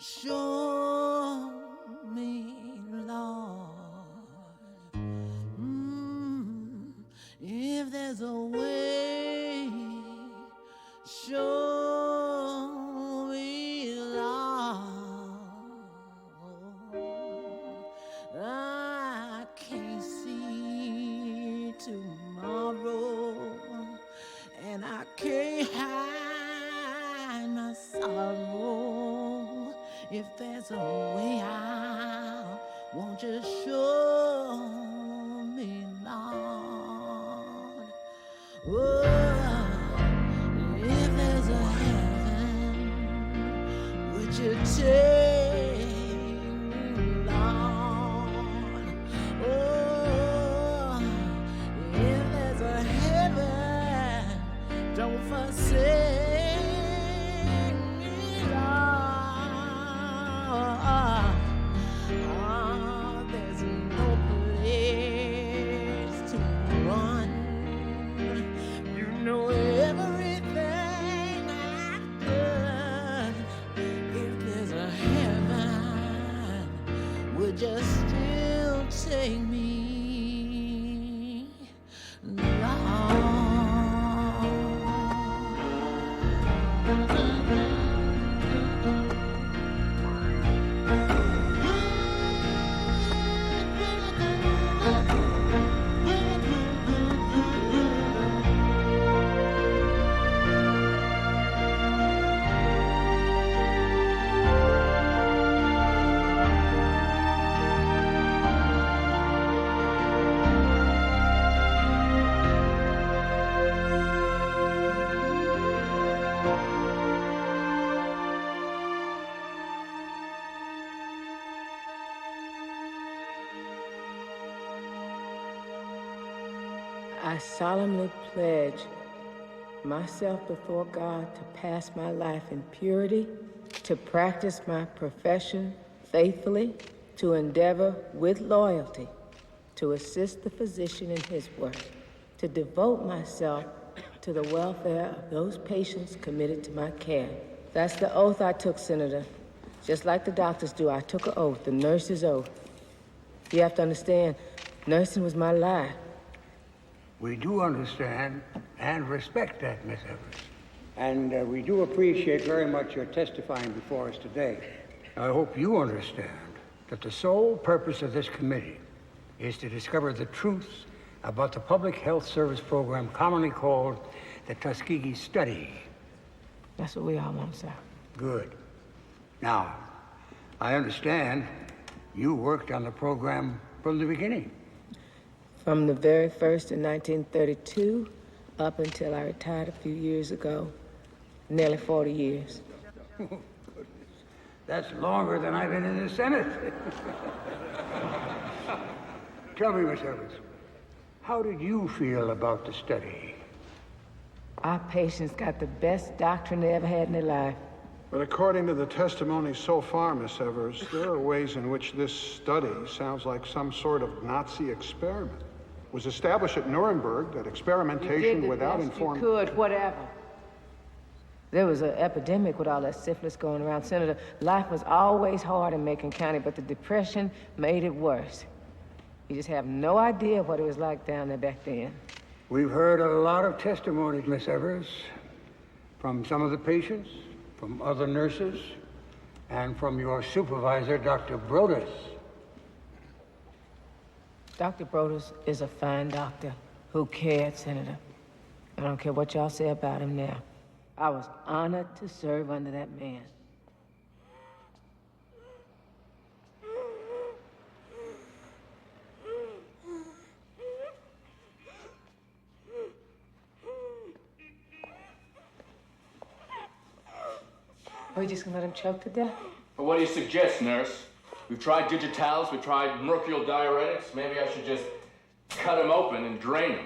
Show me, Lord, if there's a way. Show me, Lord, I can't see tomorrow, and I can't hide my sorrow. If there's a way out, won't you show me, Lord? Oh, if there's a heaven, would you take me, Lord? Oh, if there's a heaven, don't forsake. Just still take me, Lord. I solemnly pledge myself before God to pass my life in purity, to practice my profession faithfully, to endeavor with loyalty, to assist the physician in his work, to devote myself to the welfare of those patients committed to my care. That's the oath I took, Senator. Just like the doctors do, I took an oath, the nurse's oath. You have to understand, nursing was my life. We do understand and respect that, Miss Evers. And we do appreciate very much your testifying before us today. I hope you understand that the sole purpose of this committee is to discover the truth about the public health service program commonly called the Tuskegee Study. That's what we all want, sir. Good. Now, I understand you worked on the program from the beginning. From the very first in 1932 up until I retired a few years ago, nearly 40 years. Oh, goodness. That's longer than I've been in the Senate. Tell me, Miss Evans, how did you feel about the study? Our patients got the best doctrine they ever had in their life. But according to the testimony so far, Miss Evers, there are ways in which this study sounds like some sort of Nazi experiment. It was established at Nuremberg that experimentation without informed... You could, whatever. There was an epidemic with all that syphilis going around. Senator, life was always hard in Macon County, but the Depression made it worse. You just have no idea what it was like down there back then. We've heard a lot of testimonies, Miss Evers, from some of the patients, from other nurses, and from your supervisor, Dr. Brodus. Dr. Brodus is a fine doctor who cared, Senator. I don't care what y'all say about him now. I was honored to serve under that man. Are we just gonna let him choke to death? Well, what do you suggest, nurse? We've tried digitalis, we've tried mercurial diuretics. Maybe I should just cut him open and drain him.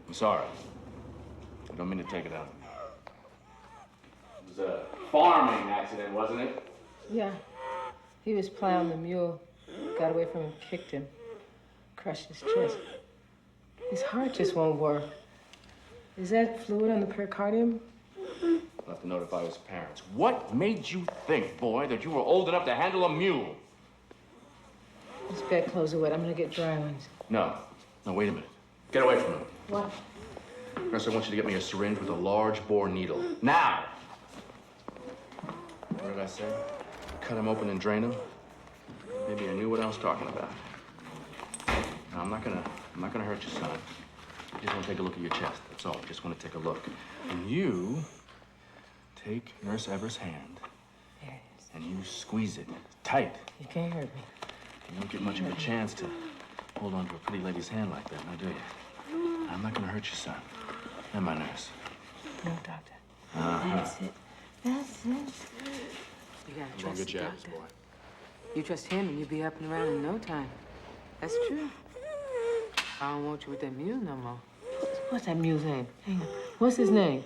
I'm sorry. I don't mean to take it out. It was a farming accident, wasn't it? Yeah. He was plowing the mule. Got away from him, kicked him, crushed his chest. His heart just won't work. Is that fluid on the pericardium? I'll have to notify his parents. What made you think, boy, that you were old enough to handle a mule? This bedclothes are wet. I'm gonna get dry ones. No. No, wait a minute. Get away from him. What? First, I want you to get me a syringe with a large bore needle. Now! What did I say? Cut him open and drain him? Maybe I knew what I was talking about. No, I'm not gonna hurt you, son. I just want to take a look at your chest. That's all. I just want to take a look. And you take Nurse Ever's hand. There it is. And you squeeze it tight. You can't hurt me. You don't get much of a chance to hold on to a pretty lady's hand like that, now do you? I'm not gonna hurt you, son. Am I, nurse? No, doctor. That's it. That's it. You gotta I'm trust good the jabs, doctor. boy. You trust him and you'll be up and around in no time. That's true. I don't want you with that mule no more. What's that mule's name? Hang on. What's his name?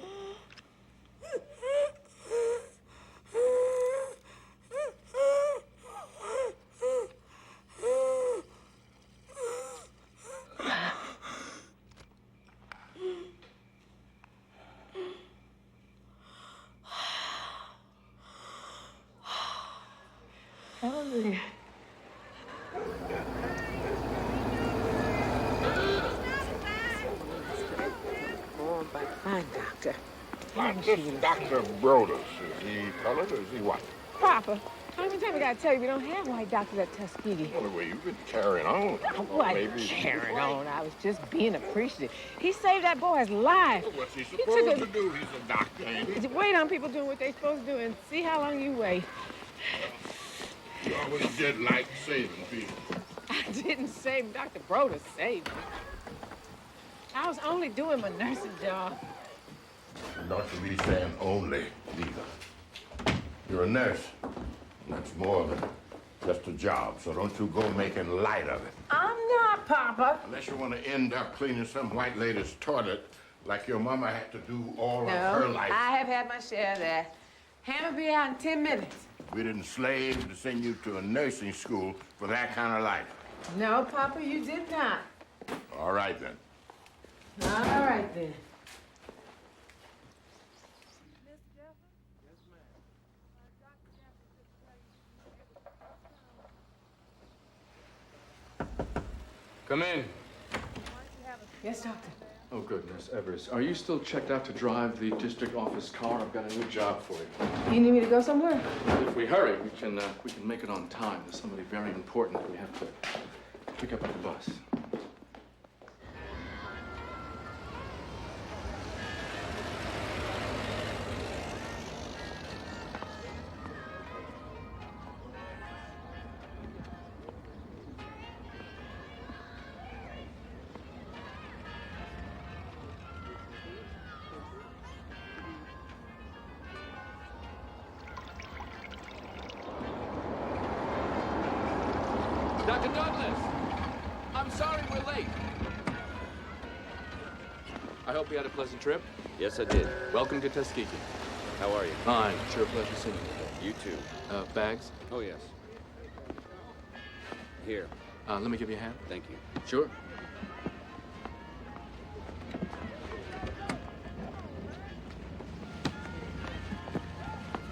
Hallelujah. Fine, doctor. This Dr. Brodus, is he colored or is he white? Papa, how many times I gotta tell you we don't have white doctors at Tuskegee? Well, the way you've been carrying on. What maybe carrying on? I was just being appreciative. He saved that boy's life. What's he supposed to do? He's a doctor, ain't he? Wait on people doing what they're supposed to do and see how long you wait. You always did like saving people. I didn't save him. Dr. Brodus saved him. I was only doing my nursing job. Don't you be saying only, either. You're a nurse. That's more than just a job, so don't you go making light of it. I'm not, Papa. Unless you want to end up cleaning some white lady's toilet like your mama had to do all of No, her life. I have had my share of that. Hannah will be out in 10 minutes. We didn't slave to send you to a nursing school for that kind of life. No, Papa, you did not. All right, then. All right, then. Come in. Yes, doctor. Oh, goodness, Evers. Are you still checked out to drive the district office car? I've got a new job for you. You need me to go somewhere? If we hurry, we can make it on time. There's somebody very important that we have to pick up at the bus. Dr. Douglas! I'm sorry we're late. I hope you had a pleasant trip. Yes, I did. Welcome to Tuskegee. How are you? Fine. Sure a pleasure seeing you. You too. Bags? Oh, yes. Here. Let me give you a hand. Thank you. Sure.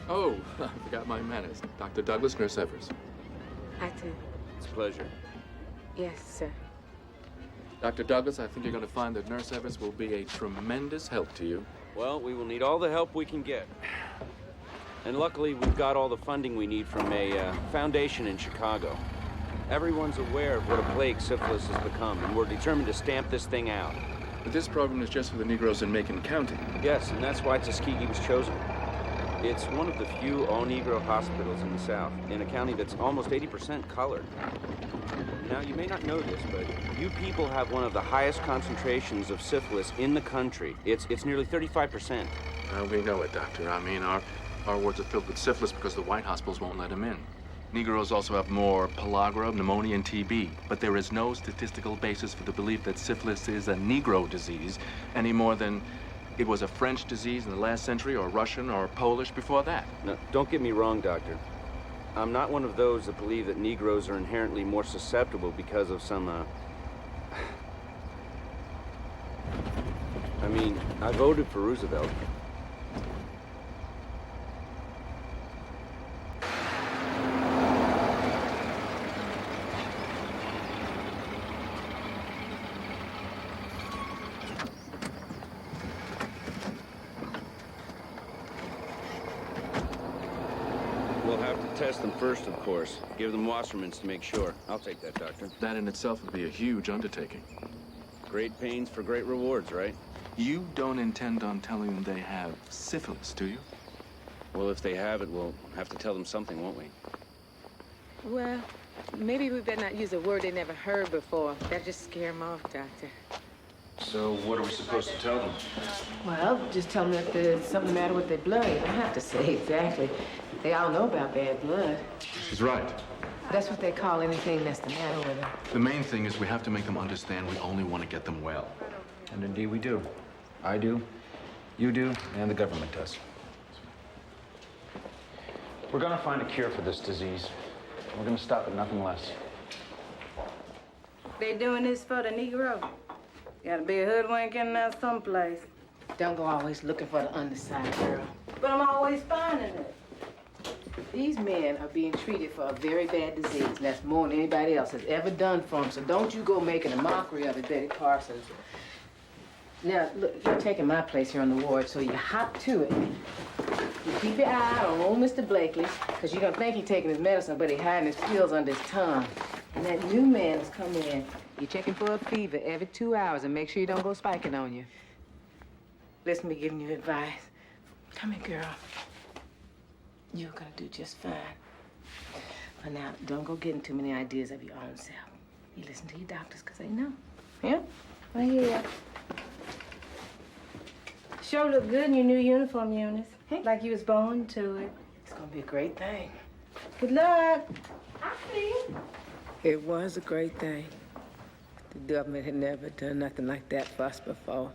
Oh, I forgot my manners. Dr. Douglas, Nurse Evers. I do. It's a pleasure. Yes, sir. Dr. Douglas, I think you're going to find that Nurse Evers will be a tremendous help to you. Well, we will need all the help we can get. And luckily, we've got all the funding we need from a foundation in Chicago. Everyone's aware of what a plague syphilis has become, and we're determined to stamp this thing out. But this program is just for the Negroes in Macon County. Yes, and that's why Tuskegee was chosen. It's one of the few all-Negro hospitals in the South, in a county that's almost 80% colored. Now, you may not know this, but you people have one of the highest concentrations of syphilis in the country. It's nearly 35%. We know it, Doctor. I mean, our wards are filled with syphilis because the white hospitals won't let them in. Negroes also have more pellagra, pneumonia, and TB. But there is no statistical basis for the belief that syphilis is a Negro disease any more than it was a French disease in the last century, or Russian, or Polish before that. Now, don't get me wrong, Doctor. I'm not one of those that believe that Negroes are inherently more susceptible because of some, I mean, I voted for Roosevelt. We'll have to test them first, of course. Give them Wassermans to make sure. I'll take that, Doctor. That in itself would be a huge undertaking. Great pains for great rewards, right? You don't intend on telling them they have syphilis, do you? Well, if they have it, we'll have to tell them something, won't we? Well, maybe we better not use a word they never heard before. That'll just scare them off, Doctor. So what are we supposed to tell them? Well, just tell them that there's something the matter with their blood. You don't have to say exactly. They all know about bad blood. She's right. That's what they call anything that's the matter with them. The main thing is we have to make them understand we only want to get them well. And indeed we do. I do, you do, and the government does. We're gonna find a cure for this disease. We're gonna stop at nothing less. They doing this for the Negro. Gotta be a hoodwink in there someplace. Don't go always looking for the underside, girl. But I'm always finding it. These men are being treated for a very bad disease, and that's more than anybody else has ever done for them. So don't you go making a mockery of it, Betty Parsons. Now, look, you're taking my place here on the ward, so you hop to it. You keep your eye out on old Mr. Blakely, because you don't think he's taking his medicine, but he's hiding his pills under his tongue. And that new man is coming in. You're checking for a fever every 2 hours, and make sure you don't go spiking on you. Listen to me giving you advice. Come here, girl. You're gonna do just fine. But now, don't go getting too many ideas of your own self. You listen to your doctors, because they know. Yeah, I hear. Sure look good in your new uniform, Eunice. Like you was born to it. It's gonna be a great thing. Good luck. I see. It was a great thing. The government had never done nothing like that for us before.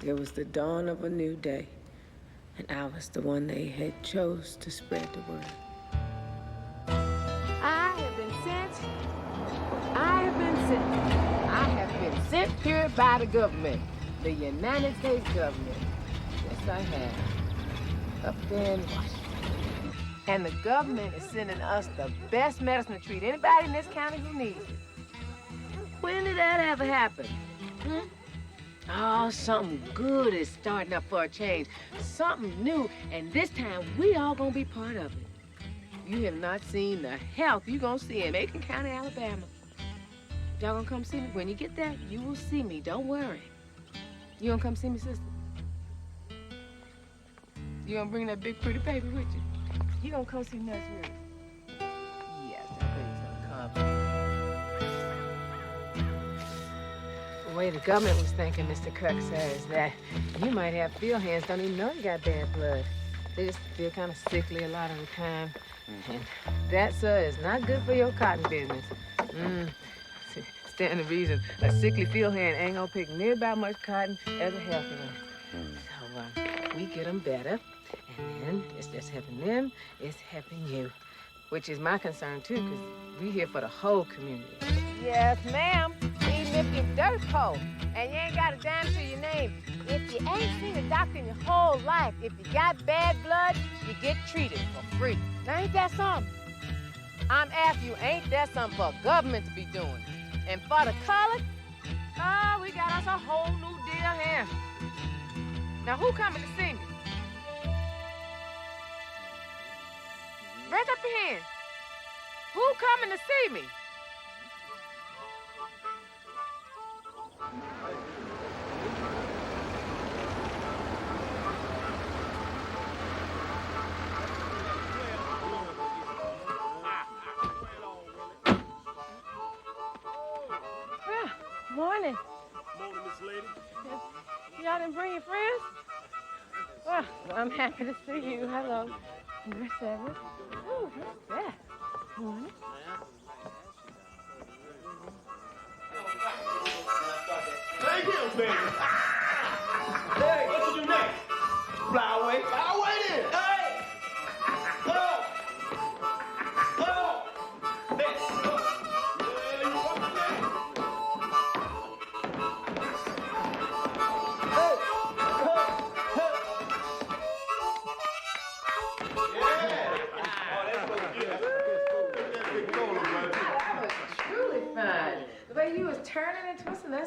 It was the dawn of a new day, and I was the one they had chose to spread the word. I have been sent. I have been sent. I have been sent here by the government, the United States government. Yes, I have. Up there in Washington. And the government is sending us the best medicine to treat anybody in this county who needs it. When did that ever happen? Oh, something good is starting up for a change. Something new, and this time we all gonna be part of it. You have not seen the health you're gonna see in Macon County, Alabama. Y'all gonna come see me? When you get there, you will see me. Don't worry. You gonna come see me, sister? You gonna bring that big pretty paper with you? You gonna come see Nurse Ruth? Yes, that baby's gonna come. The way the government was thinking, Mr. Kirk says, that you might have field hands, don't even know you got bad blood. They just feel kind of sickly a lot of the time. And that, sir, is not good for your cotton business. Stand the reason. A sickly field hand ain't gonna pick near about much cotton as a healthy one. So, we get them better, and then it's just helping them, it's helping you. Which is my concern, too, because we here for the whole community. Yes, ma'am. Even if you're dirt poor and you ain't got a dime to your name, if you ain't seen a doctor in your whole life, if you got bad blood, you get treated for free. Now, ain't that something? I'm asking you, ain't that something for government to be doing? And for the colored, oh, we got us a whole new deal here. Now, who coming to see me? Raise up your hand. Who coming to see me? Morning. Morning, Miss Lady. Y'all didn't bring your friends? Well, I'm happy to see you. Hello. Miss Evans. Ooh, what's that? Morning. Hey, Bill, baby. Hey, what you do next? Fly away. Fly away then. Hey! Go! Go! Next. Go. Yeah, you want me there? Hey!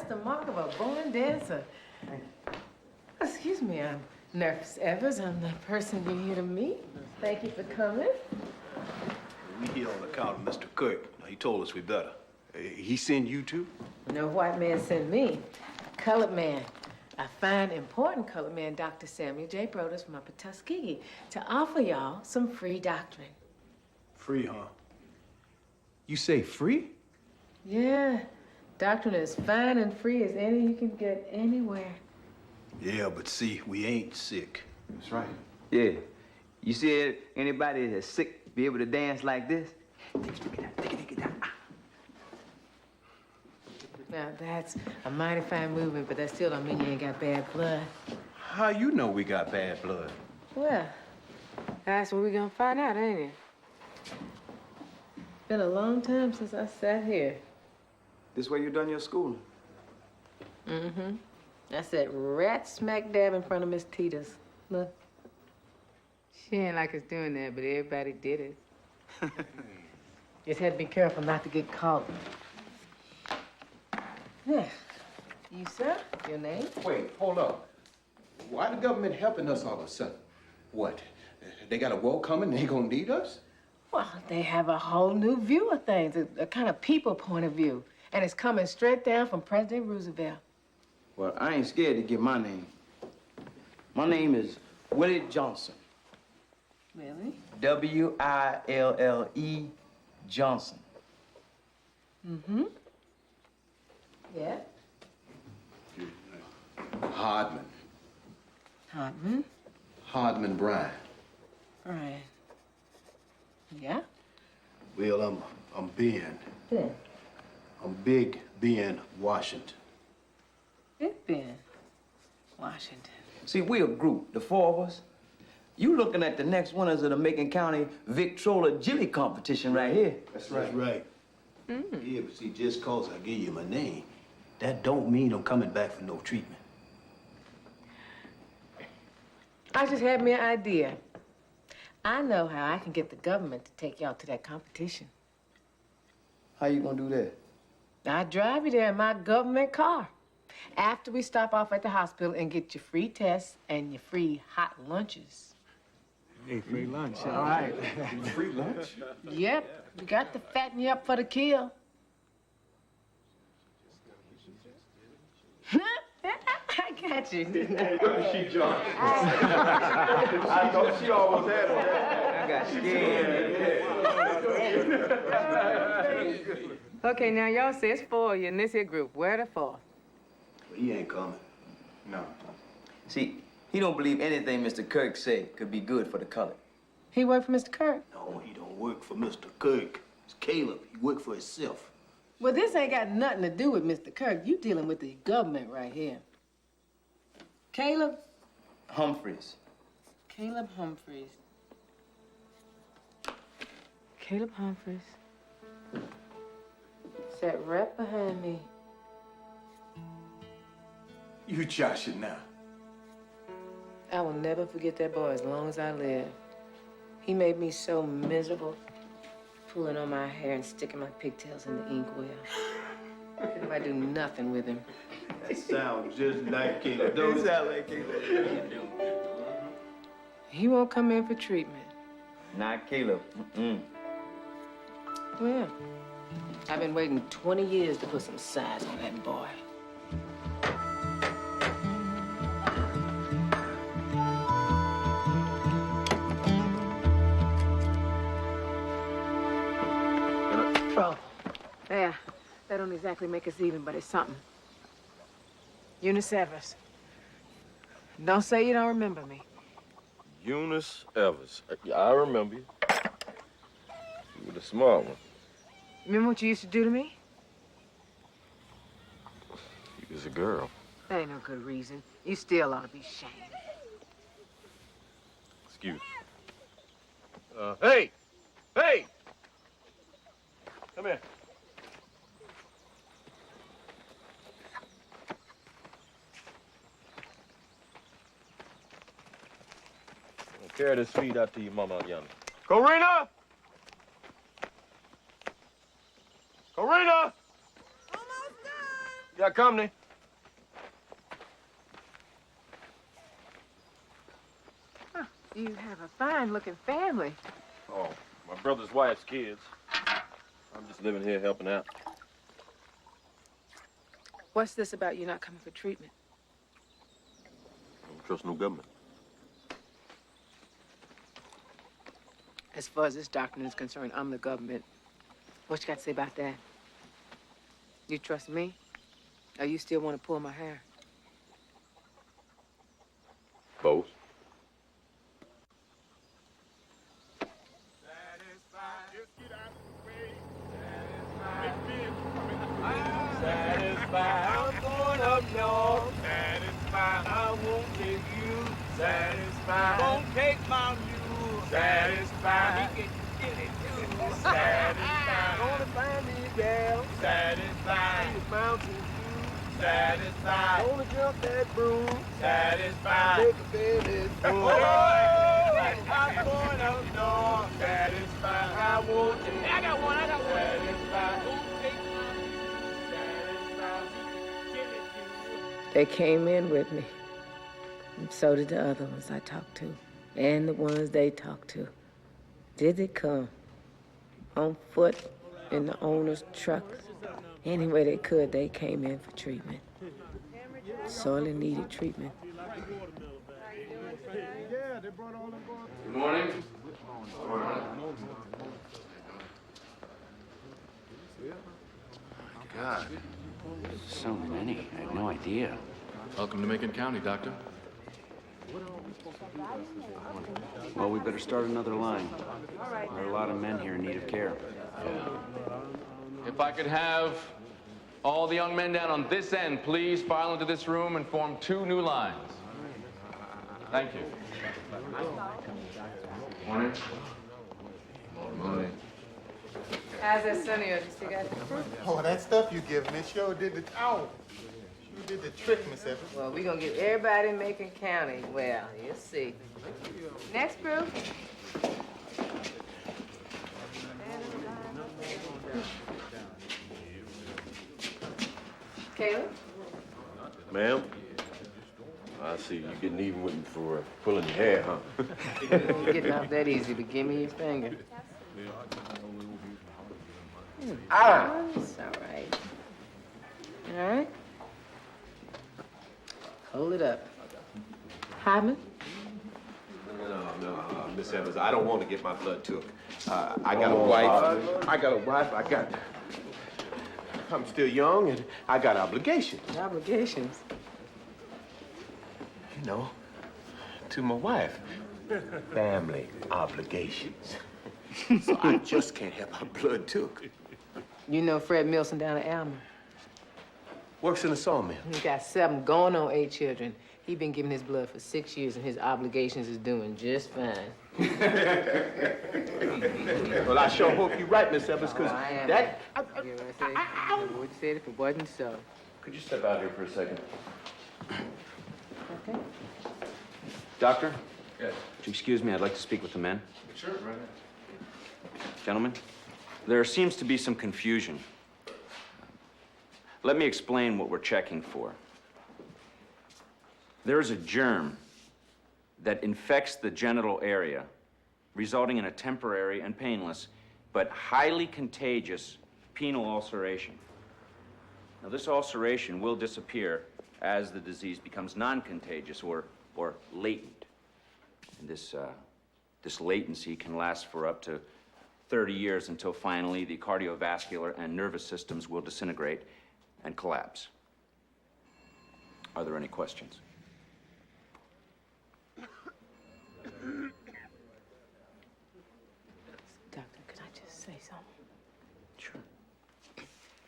That's the mark of a born dancer. Excuse me, I'm Nurse Evers. I'm the person you're here to meet. Thank you for coming. We here on account of Mr. Kirk. He told us we better. He sent you too? No white man sent me. Colored man. A fine, important colored man, Dr. Samuel J. Broders from up at Tuskegee, to offer y'all some free doctrine. Free, huh? You say free? Yeah. Doctrine is fine and free as any you can get anywhere. Yeah, but see, we ain't sick. That's right. Yeah. You see anybody that's sick be able to dance like this? Now, that's a mighty fine movement, but that still don't mean you ain't got bad blood. How you know we got bad blood? Well, that's what we're gonna find out, ain't it? Been a long time since I sat here. This way you done your schooling? Mm-hmm. I sat right smack dab in front of Miss Teeters. Look. She ain't like us doing that, but everybody did it. Just had to be careful not to get caught. Yeah. You, sir? Your name? Wait, hold up. Why the government helping us all of a sudden? What? They got a war coming and they gonna need us? Well, they have a whole new view of things, a kind of people point of view. And it's coming straight down from President Roosevelt. Well, I ain't scared to give my name. My name is Willie Johnson. Really? W-I-L-L-E Johnson. Mm-hmm. Yeah? Hardman. Hardman? Hardman Bryan. Right. Yeah? Well, I'm Ben. Ben. I'm Big Ben Washington. Big Ben. Washington. See, we a group, the four of us. You looking at the next winners of the Macon County Victrola Jilly competition right here. That's right. That's right. Mm. Yeah, but see, just cause I give you my name, that don't mean I'm coming back for no treatment. I just had me an idea. I know how I can get the government to take y'all to that competition. How you gonna do that? I drive you there in my government car. After we stop off at the hospital and get your free tests and your free hot lunches. Hey, free lunch, all right. Free lunch? Yep, we got to fatten you up for the kill. I got you. She jumped. I thought she almost had it. I got scared. Okay, now y'all say it's four of you in this here group. Where the fourth? Well, he ain't coming. No. See, he don't believe anything Mr. Kirk said could be good for the colored. He worked for Mr. Kirk. No, he don't work for Mr. Kirk. It's Caleb. He work for himself. Well, this ain't got nothing to do with Mr. Kirk. You dealing with the government right here. Caleb? Humphreys. Caleb Humphreys. Caleb Humphreys. Sat right behind me. You joshing now. I will never forget that boy as long as I live. He made me so miserable, pulling on my hair and sticking my pigtails in the inkwell. Couldn't I do nothing with him. That sounds just like Caleb. Don't it sound like Caleb? He won't come in for treatment. Not Caleb. Well, I've been waiting 20 years to put some size on that boy. Oh, yeah. That don't exactly make us even, but it's something. Eunice Evers. Don't say you don't remember me. Eunice Evers. I remember you. You were the smart one. Remember what you used to do to me? You was a girl. That ain't no good reason. You still ought to be ashamed. Excuse me. Hey! Hey! Come here. Carry this feed out to your mama out yonder. Corina! Corina! Almost done. Got company? Huh, you have a fine-looking family. Oh, my brother's wife's kids. I'm just living here helping out. What's this about you not coming for treatment? I don't trust no government. As far as this doctrine is concerned, I'm the government. What you got to say about that? You trust me? Or you still want to pull my hair? Both. Satisfied, I'm going up north. Satisfied, I won't take you. Satisfied, won't take my mule. Satisfied, he can get it too. Satisfied, gonna find me a gal. Satisfied, see the mountain view. Satisfied, gonna jump that broom. Satisfied, make a baby's boom. I'm going up north. Satisfied, I won't take. I got one. Satisfied, won't take my mule. Satisfied, he can get it too. They came in with me. And so did the other ones I talked to. And the ones they talked to. Did they come? On foot, in the owner's truck. Any way they could, they came in for treatment. Sorely needed treatment. Good morning. God, so many. I had no idea. Welcome to Macon County, Doctor. Well, we better start another line. There are a lot of men here in need of care. If I could have all the young men down on this end, please file into this room and form 2 new lines. Thank you. Morning. Morning. How's that sunny? You still got the fruit? Oh, that stuff you give me sure did the... Oh, you did the trick, Miss Evans. Well, we're gonna give everybody in Macon County. Well, you'll see. Next group. Caleb? Ma'am? I see you getting even with me for pulling your hair, huh? Getting off that easy, but give me your finger. Ah! It's all right. All right? Hold it up. Hyman? No, Miss Evans, I don't want to get my blood took. I got a wife. I'm still young, and I got obligations. Obligations? You know, to my wife. Family obligations. So I just can't have my blood took. You know Fred Milson down at Alma? Works in the sawmill. He got 7 going on 8 children. He been giving his blood for 6 years, and his obligations is doing just fine. Well, I sure hope you're right, Miss Evans, because that... You know what I would say it if it wasn't so. Could you step out here for a second? Okay. Doctor? Yes. Would you excuse me? I'd like to speak with the men. Sure, right. Gentlemen, there seems to be some confusion. Let me explain what we're checking for. There is a germ that infects the genital area, resulting in a temporary and painless, but highly contagious penile ulceration. Now, this ulceration will disappear as the disease becomes non-contagious or latent. And this latency can last for up to 30 years until finally the cardiovascular and nervous systems will disintegrate and collapse. Are there any questions? Doctor, could I just say something? Sure.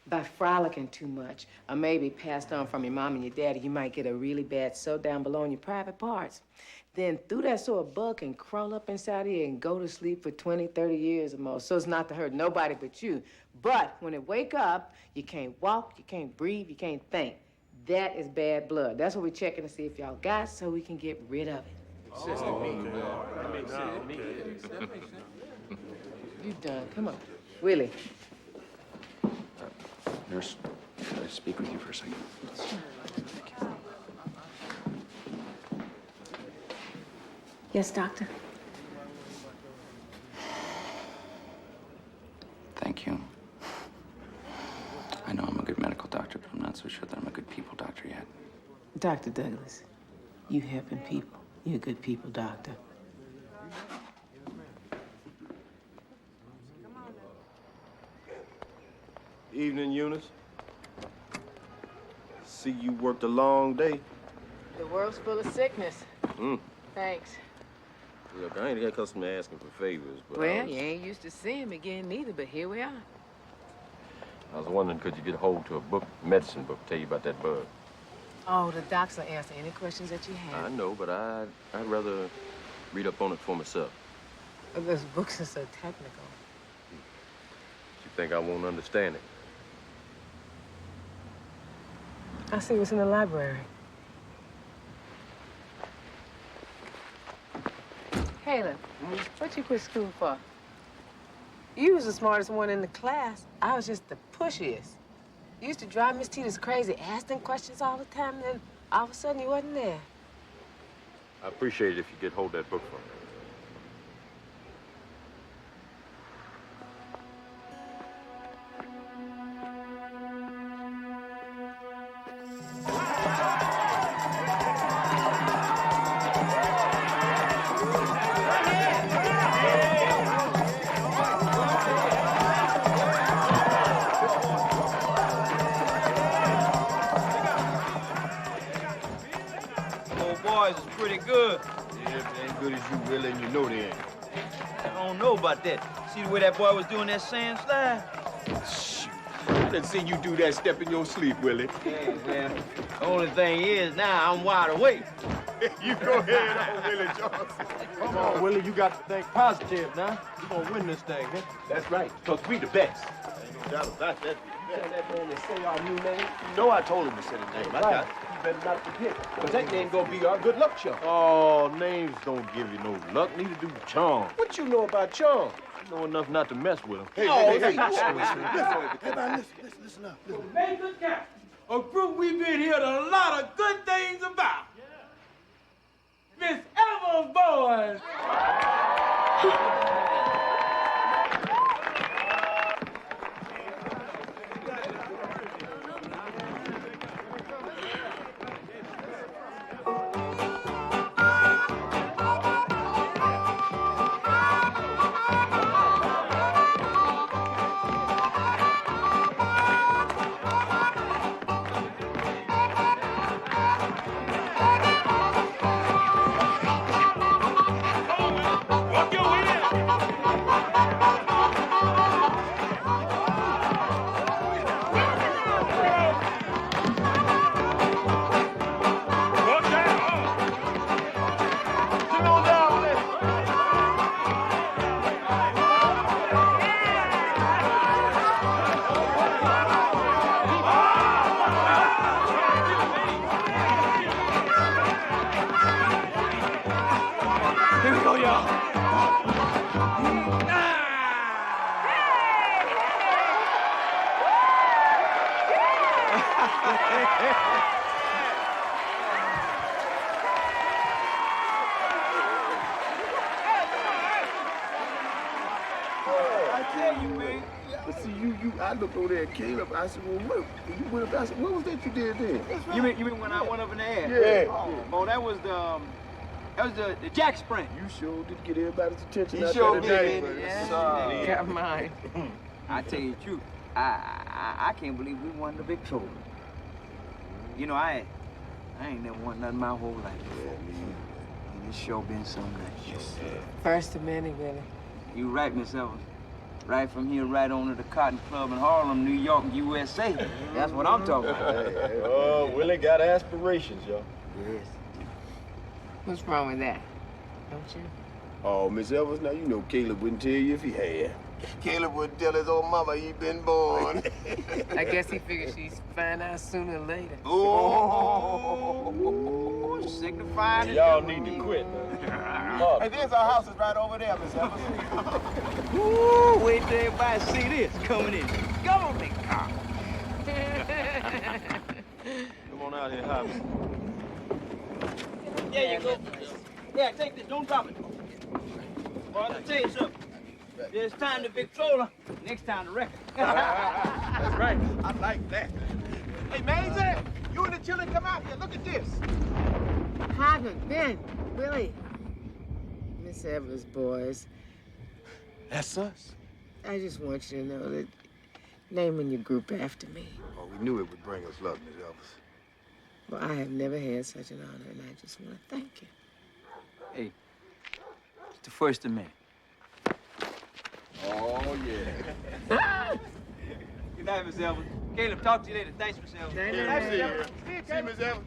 By frolicking too much, or maybe passed on from your mom and your daddy, you might get a really bad sew down below in your private parts. Then through that so a bug can crawl up inside of you and go to sleep for 20, 30 years or more. So it's not to hurt nobody but you. But when it wake up, you can't walk, you can't breathe, you can't think. That is bad blood. That's what we're checking to see if y'all got so we can get rid of it. You done. Come on. Willie. Nurse, to speak with you for a second. Yes, doctor? Thank you. I know I'm a good medical doctor, but I'm not so sure that I'm a good people doctor yet. Dr. Douglas, you helping people. You're a good people doctor. Evening, Eunice. See you worked a long day. The world's full of sickness. Mm. Thanks. Look, I ain't accustomed to asking for favors, but Well, you ain't used to seeing me again neither, but here we are. I was wondering, could you get hold to a book, medicine book, tell you about that bug? Oh, the docs will answer any questions that you have. I know, but I'd rather read up on it for myself. Those books are so technical. You think I won't understand it? I see what's in the library. Caleb, what you quit school for? You was the smartest one in the class. I was just the pushiest. You used to drive Miss Tita's crazy, asking questions all the time, and then all of a sudden you wasn't there. I appreciate it if you get hold of that book for me. See the way that boy was doing that sand slide? Shoot. I done seen you do that step in your sleep, Willie. Yeah, well, the only thing is, now I'm wide awake. You go ahead on, Willie Johnson. Come on, Willie, you got to think positive now. We're gonna win this thing, huh? That's right, because we the best. Ain't no doubt about that. Tell that man to say our new name. You know I told him to say the name. I got it. You better not forget, because that name gonna be our good luck charm. Oh, names don't give you no luck. Neither do charm. What you know about charm? I know enough not to mess with him. Hey, listen up. Listen. Make a count. A group we've been hearing a lot of good things about. Miss Evans, boys. I looked over there at Caleb. I said, well, what was that you did then? You mean when I went up in the air? Yeah. Oh, that was the jack sprint. You sure did get everybody's attention. You out sure there did. today. Yeah. Got mine. I tell you the truth, I can't believe we won the big trophy. You know, I ain't never won nothing my whole life before. And it's sure been something nice. Yes, First of many, Willie. You right, Miss Evans. Right from here, right on to the Cotton Club in Harlem, New York, USA. That's what I'm talking about. Oh, Willie got aspirations, y'all. Yes. What's wrong with that? Don't you? Oh, Miss Evans, now you know Caleb wouldn't tell you if he had. Caleb would tell his old mama he been born. I guess he figured she'd find out sooner or later. Oh, signifying. Y'all need to quit, man. Hey, there's our houses right over there, Miss Evans. Ooh, wait till everybody see this coming in. Government car. on out here, Hobby. There you go. Yeah, take this. Don't drop it. Well, I'll tell you something. There's time to Victrola, next time to record. That's right. I like that. Hey, Maisie, you and the children come out here. Look at this. Haven't been, Willie. Miss Evers, boys. That's us. I just want you to know that naming your group after me. Oh, we knew it would bring us luck, Miss Elvis. Well, I have never had such an honor, and I just want to thank you. Hey, it's the first of May. Oh, yeah. Good night, Miss Elvis. Caleb, talk to you later. Thanks, Miss Elvis. Nice to see you. See you, Miss Elvis.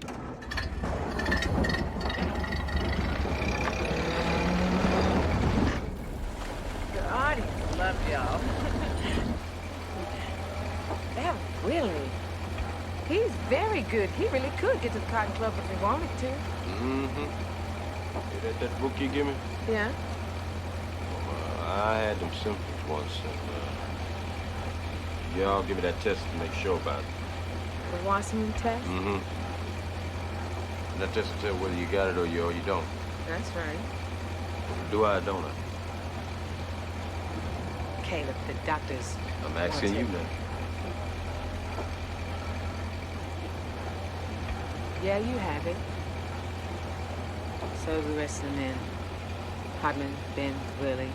The audience love y'all. That Willie, he's very good. He really could get to the Cotton Club if he wanted to. Mm-hmm. Hey, that book you give me? Yeah? I had them symptoms once, and y'all give me that test to make sure about it. The Wasserman test? Mm-hmm. And that test will tell whether you got it or you don't. That's right. Do I or don't I? Caleb, the doctors. I'm asking you now. Yeah, you have it. So do the rest of the men. Hodman, Ben, Willie.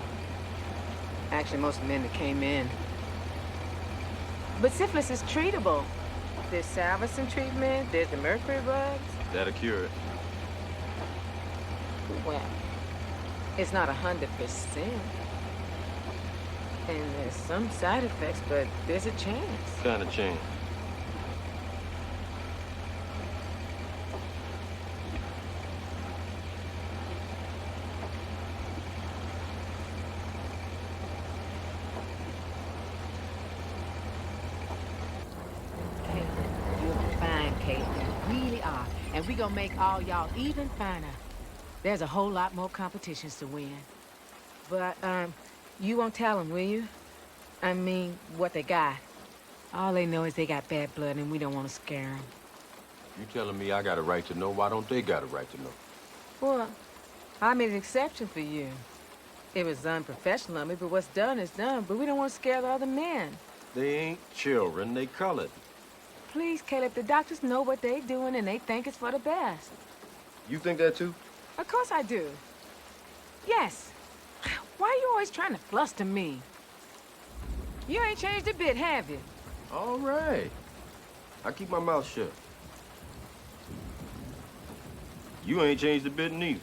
Actually, most of the men that came in. But syphilis is treatable. There's Salvation treatment, there's the mercury bugs. That'll cure it. Well, it's not 100%. And there's some side effects, but there's a chance. What kind of chance? And we gonna make all y'all even finer. There's a whole lot more competitions to win. But, you won't tell them, will you? I mean, what they got. All they know is they got bad blood and we don't want to scare them. You telling me I got a right to know? Why don't they got a right to know? Well, I made an exception for you. It was unprofessional of me, but what's done is done. But we don't want to scare the other men. They ain't children, they colored. Please, Caleb, the doctors know what they're doing and they think it's for the best. You think that too? Of course I do. Yes. Why are you always trying to fluster me? You ain't changed a bit, have you? All right. I keep my mouth shut. You ain't changed a bit neither.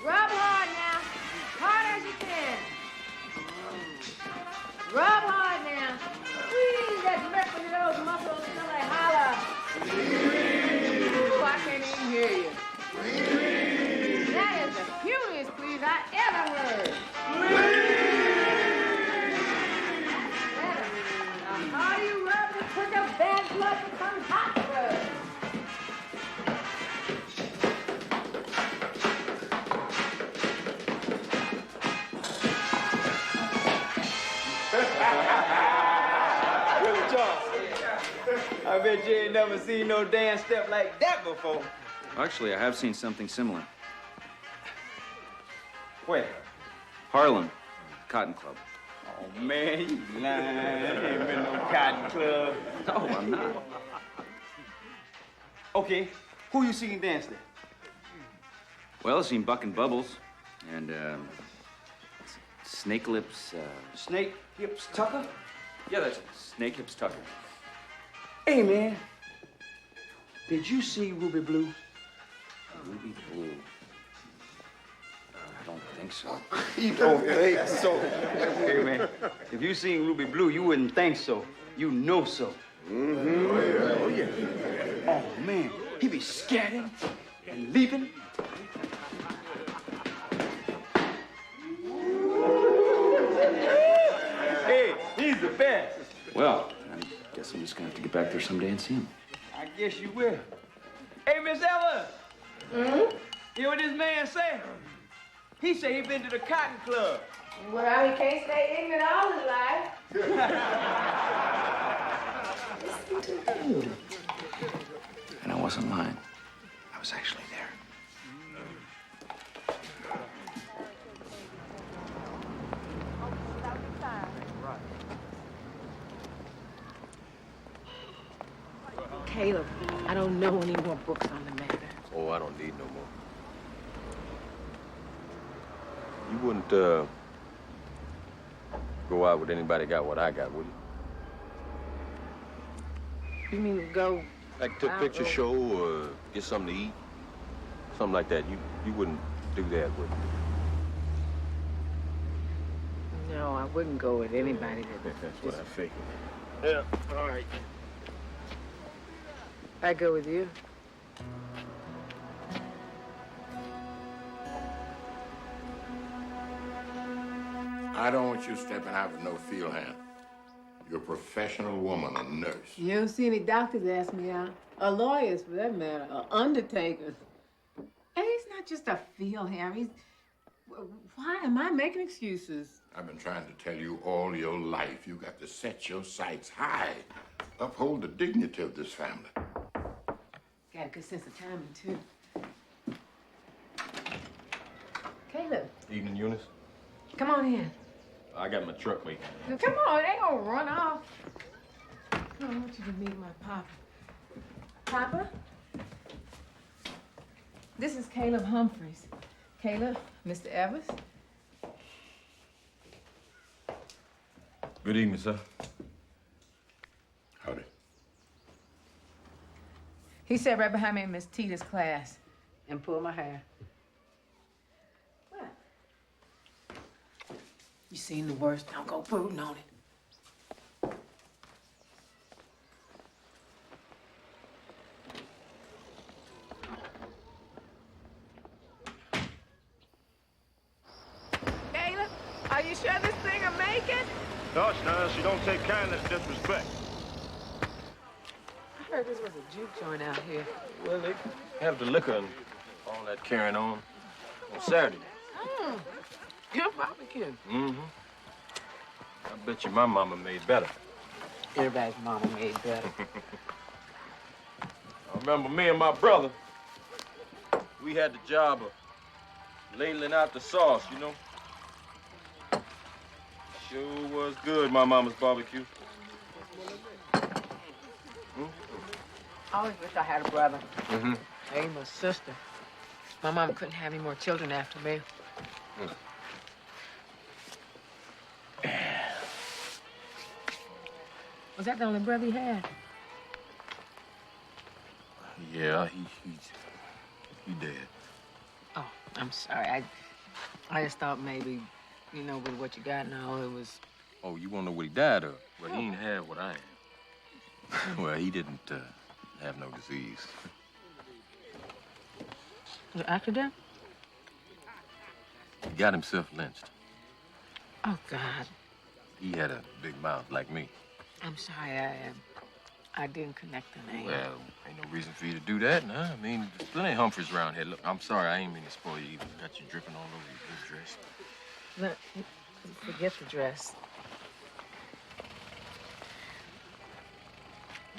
Rub hard now. Hard as you can. Rub hard now. Squeeze that mercury into those muscles until they holler. Ooh, I can't even hear you. That is the cutest squeeze I ever heard. The harder you rub, the quicker bad blood becomes hot blood. Willie Johnson. I bet you ain't never seen no dance step like that before. Actually, I have seen something similar. Where? Harlem, Cotton Club. Oh, man, you lying. Ain't been no Cotton Club. No, I'm not. Okay, who you seen dance there? Well, I've seen Buck and Bubbles and, Snake Lips, Snake Hips Tucker? Yeah, that's it. Snake Hips Tucker. Hey, man. Did you see Ruby Blue? Ruby Blue. I don't think so. You don't think so? Hey, man, if you seen Ruby Blue, you wouldn't think so. You know so. Mm-hmm. Oh, yeah. Oh, man, he be scatting and leaping. He's the best. Well, I guess I'm just gonna have to get back there someday and see him. I guess you will. Hey, Miss Ella. Hmm? You know what this man say? He say he been to the Cotton Club. Well, he can't stay ignorant all his life. And I wasn't lying. I was actually there. Caleb, I don't know any more books on the matter. Oh, I don't need no more. You wouldn't, go out with anybody got what I got, would you? You mean go Like to a out picture or- show or get something to eat? Something like that. You wouldn't do that, would you? No, I wouldn't go with anybody that... That's what I figured. Yeah, all right. I go with you. I don't want you stepping out with no field hand. You're a professional woman, a nurse. You don't see any doctors ask me out. Or lawyers, for that matter. Or undertakers. And he's not just a field hand. He's... Why am I making excuses? I've been trying to tell you all your life. You got to set your sights high. Uphold the dignity of this family. Got a good sense of timing, too. Caleb, Evening, Eunice. come on in. I got my truck waiting. Now, come on, it ain't gonna run off. Come on, I want you to meet my papa. Papa? This is Caleb Humphreys. Caleb, Mr. Evers. Good evening, sir. Howdy. He sat right behind me in Miss Tita's class and pulled my hair. What? You seen the worst. Don't go brooding on it. Caleb, are you sure this thing will make it? Gosh, now, she don't take kindness to disrespect. I heard this was a juke joint out here. Well, they have the liquor and all that carrying on Saturday. Good barbecue. Mm-hmm. I bet you my mama made better. Everybody's mama made better. I remember me and my brother, we had the job of ladling out the sauce, you know. Sure was good, my mama's barbecue. I always wish I had a brother. Mm-hmm. Ain't a sister. My mom couldn't have any more children after me. Was that the only brother you had? Yeah, he dead. Oh, I'm sorry. I just thought maybe, you know, with what you got now, it was... Oh, you want to know what he died of? Well, he ain't have what I had. Well, he didn't have no disease. Was it an accident? He got himself lynched. Oh, God. He had a big mouth like me. I'm sorry, I didn't connect the name. Well, ain't no reason for you to do that, nah. I mean, there's plenty of Humphreys around here. Look, I'm sorry, I ain't mean to spoil you either. Got you dripping all over your good dress. Look, forget the dress.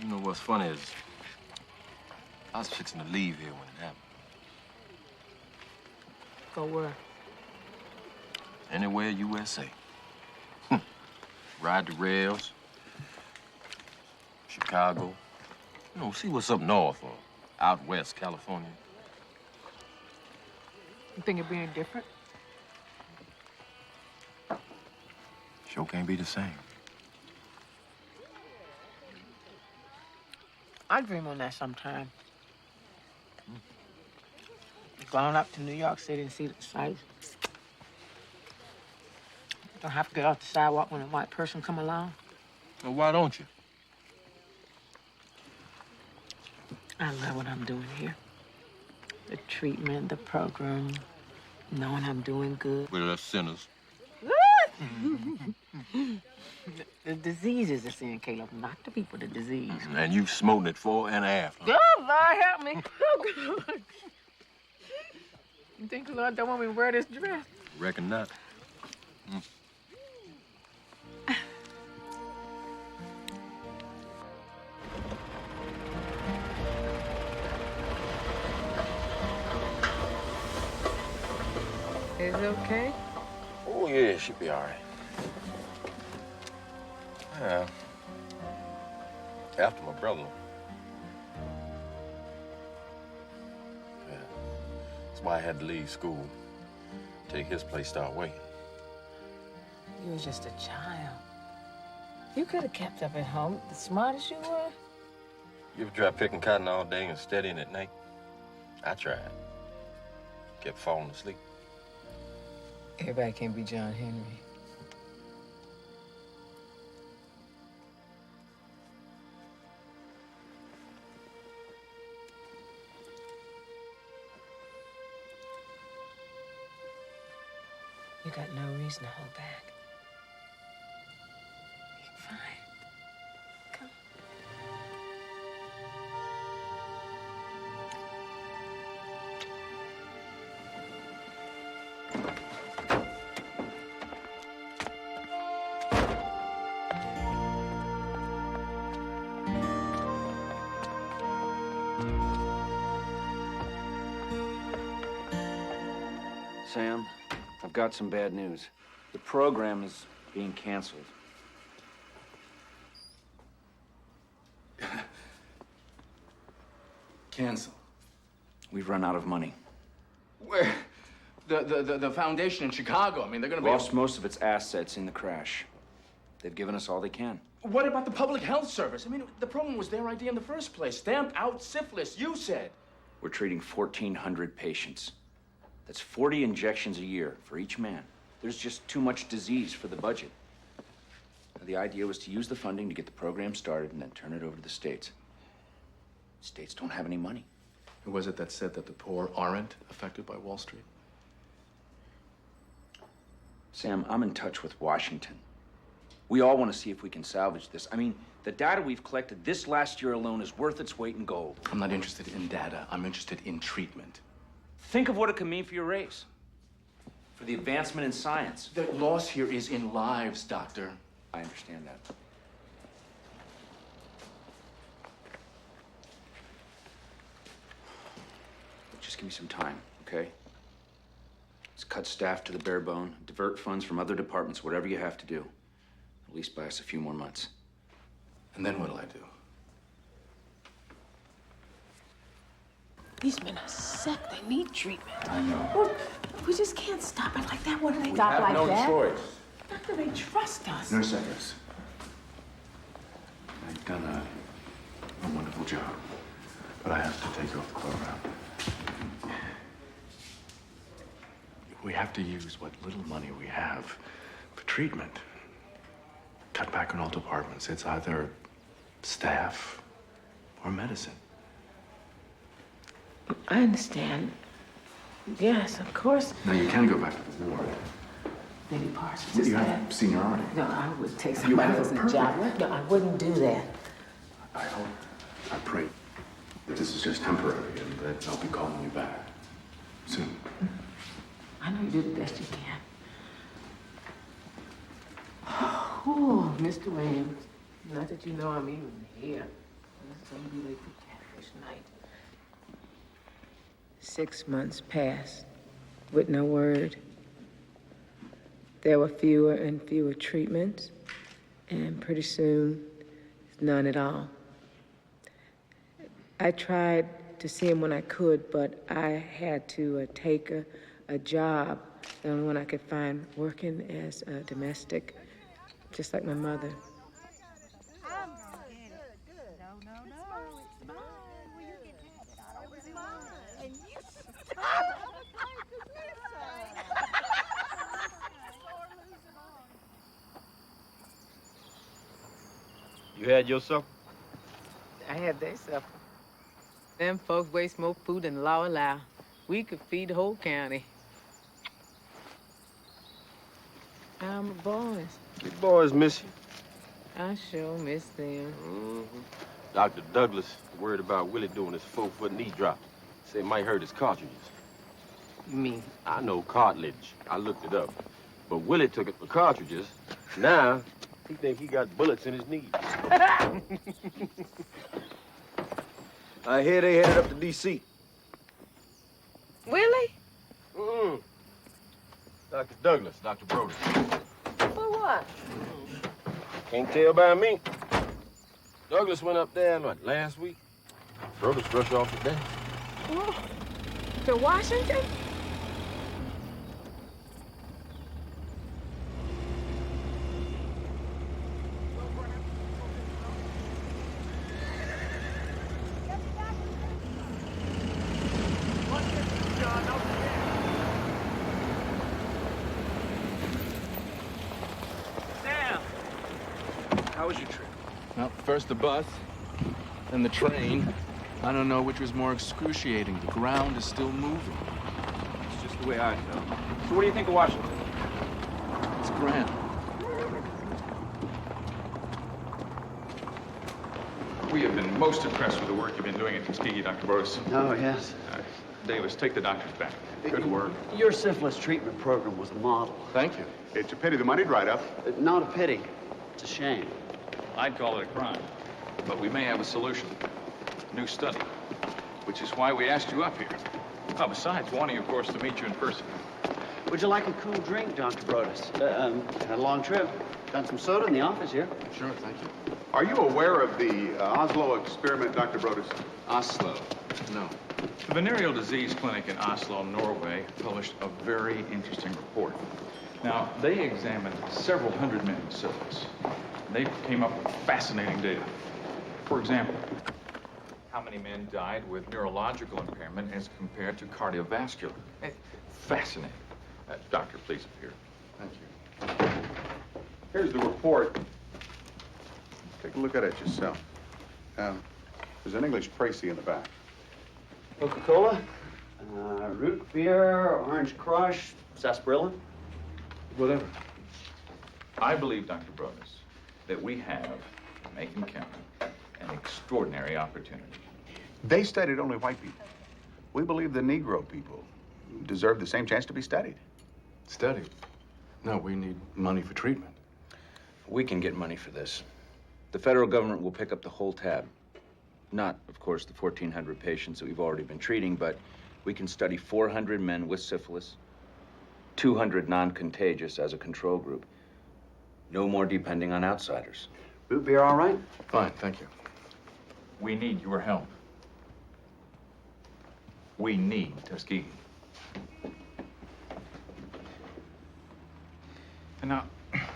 You know what's funny is, I was fixing to leave here when it happened. Go where? Anywhere USA. Ride the rails. Chicago. You know, see what's up north or out west, California. You think it'd be any different? Sure can't be the same. I dream on that sometime. Going up to New York City and see the sights. Don't have to get off the sidewalk when a white person come along. Well, why don't you? I love what I'm doing here. The treatment, the program, knowing I'm doing good. We're us sinners. The diseases are seeing Caleb, not the people, the disease. And you've smoked it 4 1/2. Huh? Oh, Lord, help me. Oh, God. You think the Lord don't want me to wear this dress? Reckon not. Is it okay? Oh, yeah, she'll be all right. Yeah. After my brother. Yeah. That's why I had to leave school. Take his place, start waiting. You was just a child. You could have kept up at home, the smartest you were. You ever try picking cotton all day and studying at night? I tried. Kept falling asleep. Everybody can't be John Henry. You got no reason to hold back. You're fine. Come. Sam, I've got some bad news. The program is being canceled. Cancel. We've run out of money. Where? The foundation in Chicago. I mean, they're gonna Lost most of its assets in the crash. They've given us all they can. What about the public health service? I mean, the program was their idea in the first place. Stamp out syphilis, you said. We're treating 1,400 patients. That's 40 injections a year for each man. There's just too much disease for the budget. Now, the idea was to use the funding to get the program started and then turn it over to the states. States don't have any money. Who was it that said that the poor aren't affected by Wall Street? Sam, I'm in touch with Washington. We all want to see if we can salvage this. I mean, the data we've collected this last year alone is worth its weight in gold. I'm not interested in data. I'm interested in treatment. Think of what it could mean for your race, for the advancement in science. The loss here is in lives, Doctor. I understand that. Just give me some time, okay? Let's cut staff to the bare bone, divert funds from other departments, whatever you have to do. At least buy us a few more months. And then what'll I do? These men are sick. They need treatment. I know. Well, we just can't stop it like that. What do they We stop have like no that? choice. Doctor, they trust us. Nurse Evers, I've done a wonderful job, but I have to take off the program. We have to use what little money we have for treatment. Cut back on all departments. It's either staff or medicine. I understand. Yes, of course. Now, you can go back to the ward. Lady Parsons. You have seniority. No, I would take You somebody have a else's purpose. job. No, I wouldn't do that. I hope, I pray that this is just temporary and that I'll be calling you back soon. I know you do the best you can. Oh, Mr. Williams. Not that you know I'm even here. It's gonna be late for catfish night. 6 months passed with no word. There were fewer and fewer treatments, and pretty soon, none at all. I tried to see him when I could, but I had to take a job, the only one I could find, working as a domestic, just like my mother. You had your supper? I had their supper. Them folks waste more food than the law allow. We could feed the whole county. How are my boys? Your boys miss you. I sure miss them. Dr. Douglas worried about Willie doing his 4-foot knee drop. Said it might hurt his cartridges. You mean? I know cartilage. I looked it up. But Willie took it for cartridges. Now, he think he got bullets in his knees. I hear they headed up to D.C. Willie? Dr. Douglas, Dr. Brody. For what? Can't tell by me. Douglas went up there, what, last week? Brothers rushed off today. Oh, to Washington? How was your trip? Well, first the bus, then the train. I don't know which was more excruciating. The ground is still moving. It's just the way I felt. So what do you think of Washington? It's grand. We have been most impressed with the work you've been doing at Tuskegee, Dr. Boris. Oh, yes. Davis, take the doctors back. Good work. Your syphilis treatment program was a model. Thank you. It's a pity the money dried up. Not a pity. It's a shame. I'd call it a crime. But we may have a solution. A new study. Which is why we asked you up here. Oh, besides wanting, of course, to meet you in person. Would you like a cool drink, Dr. Brodus? Had a long trip. Got some soda in the office here. Sure, thank you. Are you aware of the Oslo experiment, Dr. Brodus? Oslo? No. The Venereal Disease Clinic in Oslo, Norway, published a very interesting report. Now, they examined several hundred men with syphilis. They came up with fascinating data. For example, how many men died with neurological impairment as compared to cardiovascular? Fascinating. Doctor, please appear. Thank you. Here's the report. Take a look at it yourself. There's an English précis in the back. Coca-Cola, root beer, orange crush, sarsaparilla. Whatever. I believe, Dr. Brodus, that we have, in Macon County, an extraordinary opportunity. They studied only white people. We believe the Negro people deserve the same chance to be studied. Studied? No, we need money for treatment. We can get money for this. The federal government will pick up the whole tab. Not, of course, the 1,400 patients that we've already been treating, but we can study 400 men with syphilis, 200 non-contagious as a control group. No more depending on outsiders. Root beer all right? Fine, thank you. We need your help. We need Tuskegee. And now,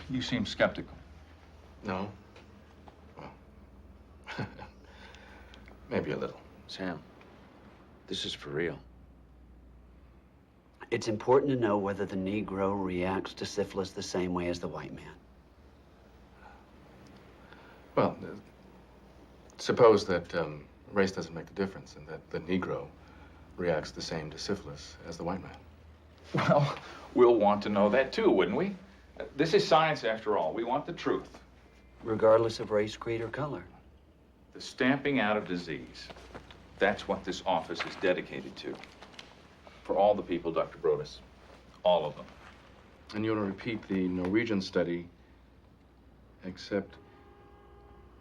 you seem skeptical. No. Well, maybe a little. Sam, this is for real. It's important to know whether the Negro reacts to syphilis the same way as the white man. Well, suppose that race doesn't make the difference and that the Negro reacts the same to syphilis as the white man. Well, we'll want to know that too, wouldn't we? This is science after all. We want the truth. Regardless of race, creed, or color. The stamping out of disease. That's what this office is dedicated to. For all the people, Dr. Brodus. All of them. And you want to repeat the Norwegian study, except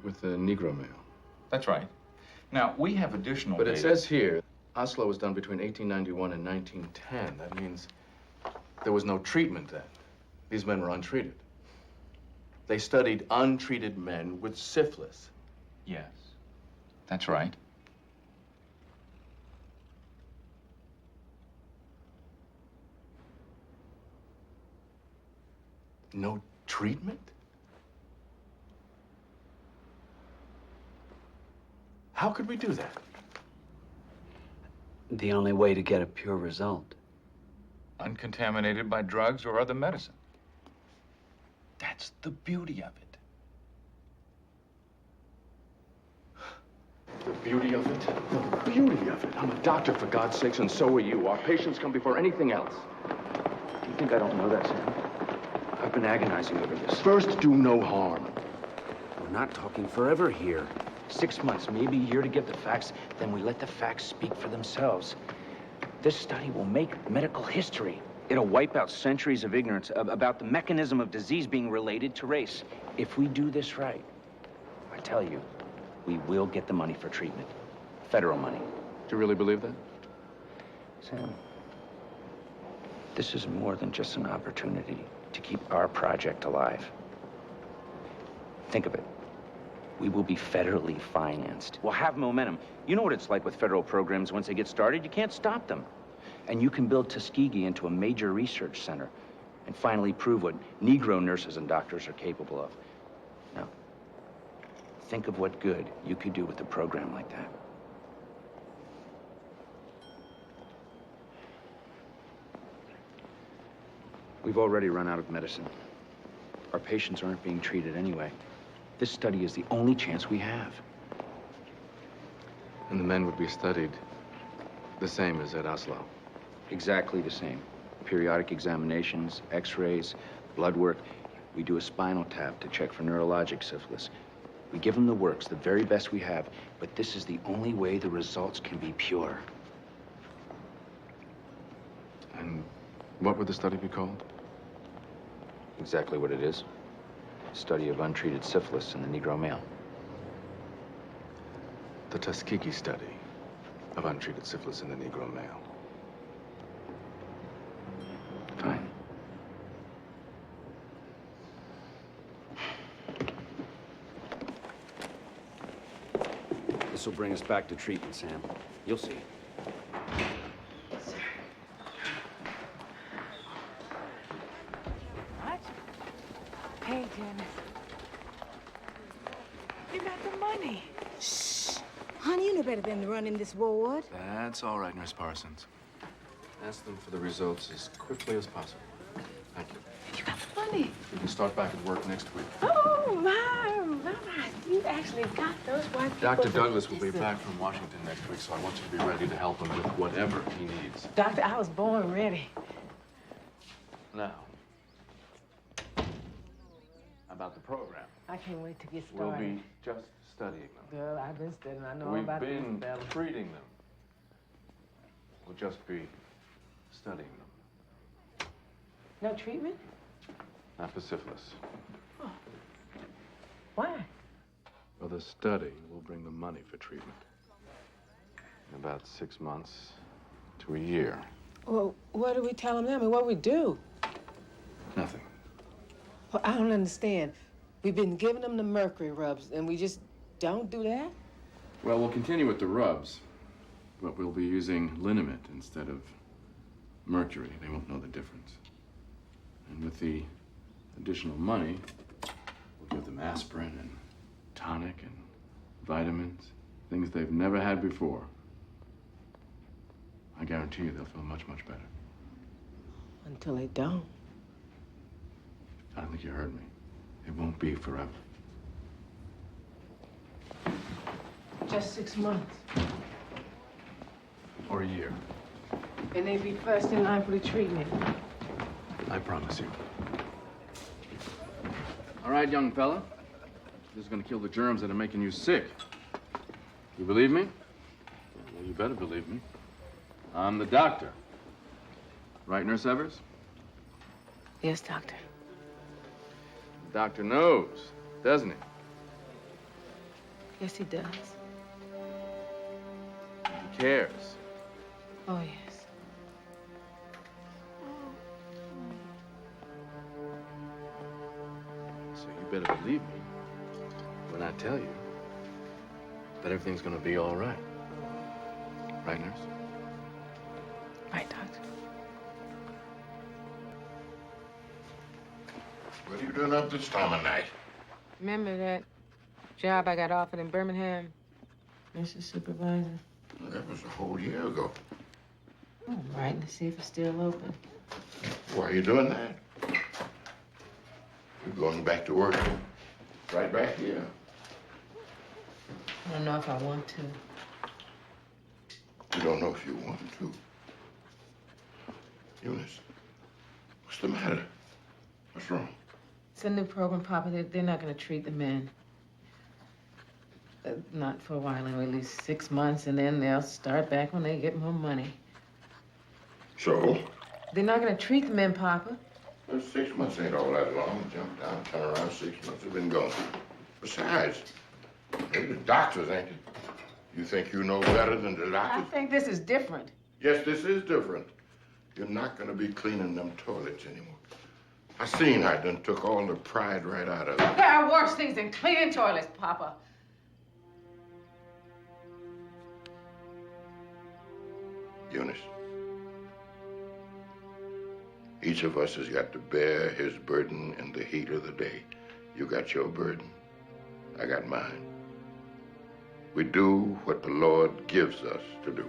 with the Negro male. That's right. Now, we have additional But data. it says here, Oslo was done between 1891 and 1910. That means there was no treatment then. These men were untreated. They studied untreated men with syphilis. Yes, that's right. No treatment? How could we do that? The only way to get a pure result. Uncontaminated by drugs or other medicine. That's the beauty of it. The beauty of it? The beauty of it. I'm a doctor, for God's sakes, and so are you. Our patients come before anything else. Do you think I don't know that, Sam? I've been agonizing over this. First, do no harm. not talking forever here. 6 months, maybe a year to get the facts, then we let the facts speak for themselves. This study will make medical history. It'll wipe out centuries of ignorance about the mechanism of disease being related to race. If we do this right, I tell you, we will get the money for treatment. Federal money. Do you really believe that? Sam, this is more than just an opportunity to keep our project alive. Think of it. We will be federally financed. We'll have momentum. You know what it's like with federal programs. Once they get started, you can't stop them. And you can build Tuskegee into a major research center and finally prove what Negro nurses and doctors are capable of. Now, think of what good you could do with a program like that. We've already run out of medicine. Our patients aren't being treated anyway. This study is the only chance we have. And the men would be studied the same as at Oslo. Exactly the same. Periodic examinations, x-rays, blood work. We do a spinal tap to check for neurologic syphilis. We give them the works, the very best we have, but this is the only way the results can be pure. And what would the study be called? Exactly what it is. Study of untreated syphilis in the Negro male. The Tuskegee Study of untreated syphilis in the Negro male. Fine. This will bring us back to treatment, Sam. You'll see. What? Hey, Janice. You got the money. Shh. Honey, you know better than to run in this ward. That's all right, Nurse Parsons. Ask them for the results as quickly as possible. Thank you. You got the money. We can start back at work next week. Oh, my. You actually got those white people. Dr. Douglas will be back from Washington next week, so I want you to be ready to help him with whatever he needs. Doctor, I was born ready. Now, about the program. I can't wait to get We'll started. be just studying them. Girl, I've been studying. I know all We've about been this fella. treating them. We'll just be studying them. No treatment? Not for syphilis. Oh. Why? Well, the study will bring the money for treatment. In about 6 months to a year. Well, what do we tell them now? I mean, what do we do? Nothing. Well, I don't understand. We've been giving them the mercury rubs, and we just don't do that? Well, we'll continue with the rubs, but we'll be using liniment instead of mercury. They won't know the difference. And with the additional money, we'll give them aspirin and tonic and vitamins, things they've never had before. I guarantee you they'll feel much, much better. Until they don't. I don't think you heard me. It won't be forever. Just 6 months. Or a year. And they'd be first in line for the treatment. I promise you. All right, young fella. This is gonna kill the germs that are making you sick. You believe me? Well, you better believe me. I'm the doctor. Right, Nurse Evers? Yes, doctor. The doctor knows, doesn't he? Yes, he does. He cares. Oh, yes. So you better believe me when I tell you that everything's gonna be all right. Right, nurse? Right, doctor. What are you doing up this time of night? Remember that job I got offered in Birmingham? Mr. Supervisor. Well, that was a whole year ago. I'm writing to see if it's still open. Why are you doing that? You're going back to work right back here. I don't know if I want to. You don't know if you want to. Eunice, what's the matter? What's wrong? It's a new program, Papa. They're not going to treat the men. Not for a while, anyway, at least 6 months, and then they'll start back when they get more money. So? They're not gonna treat the men, Papa. Well, 6 months ain't all that long. Jump down, turn around, 6 months have been gone. Besides, they're the doctors, ain't they? You think you know better than the I doctors? think this is different. Yes, this is different. You're not gonna be cleaning them toilets anymore. I seen how it done took all the pride right out of it. There are worse things than cleaning toilets, Papa. Eunice, each of us has got to bear his burden in the heat of the day. You got your burden. I got mine. We do what the Lord gives us to do.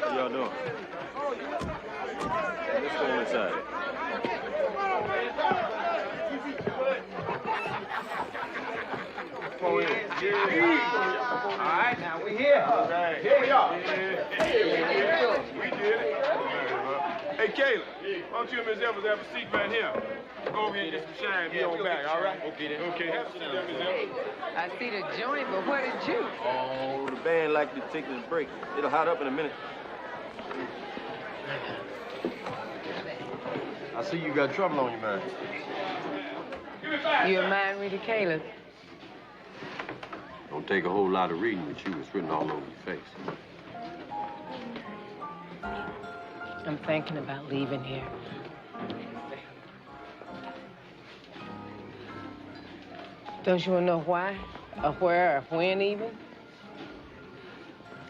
How y'all doing? Let's go inside. Come on in. All right, now we here. Right. Here we are. We did it. Hey, Kayla, why don't you and Miss Evans have a seat right here? Go over here and get some shine and be on back, all right? Okay, then. Okay, have a seat there, Miss Evans. I see the joint, but what did you? Oh, the band like to take this break. It'll hot up in a minute. I see you got trouble on your mind. You a mind reader, Caleb? Don't take a whole lot of reading with you. It's written all over your face. I'm thinking about leaving here. Don't you want to know why? Or where, or when even?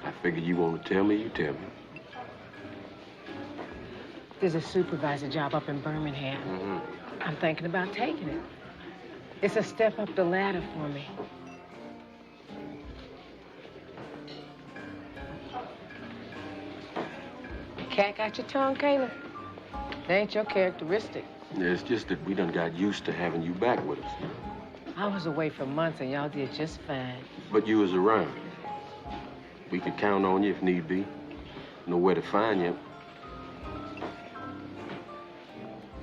I figured you want to tell me, you tell me. There's a supervisor job up in Birmingham. Mm-hmm. I'm thinking about taking it. It's a step up the ladder for me. Cat got your tongue, Caleb? That ain't your characteristic. Yeah, it's just that we done got used to having you back with us. I was away for months and y'all did just fine. But you was around. We could count on you if need be. Know where to find you.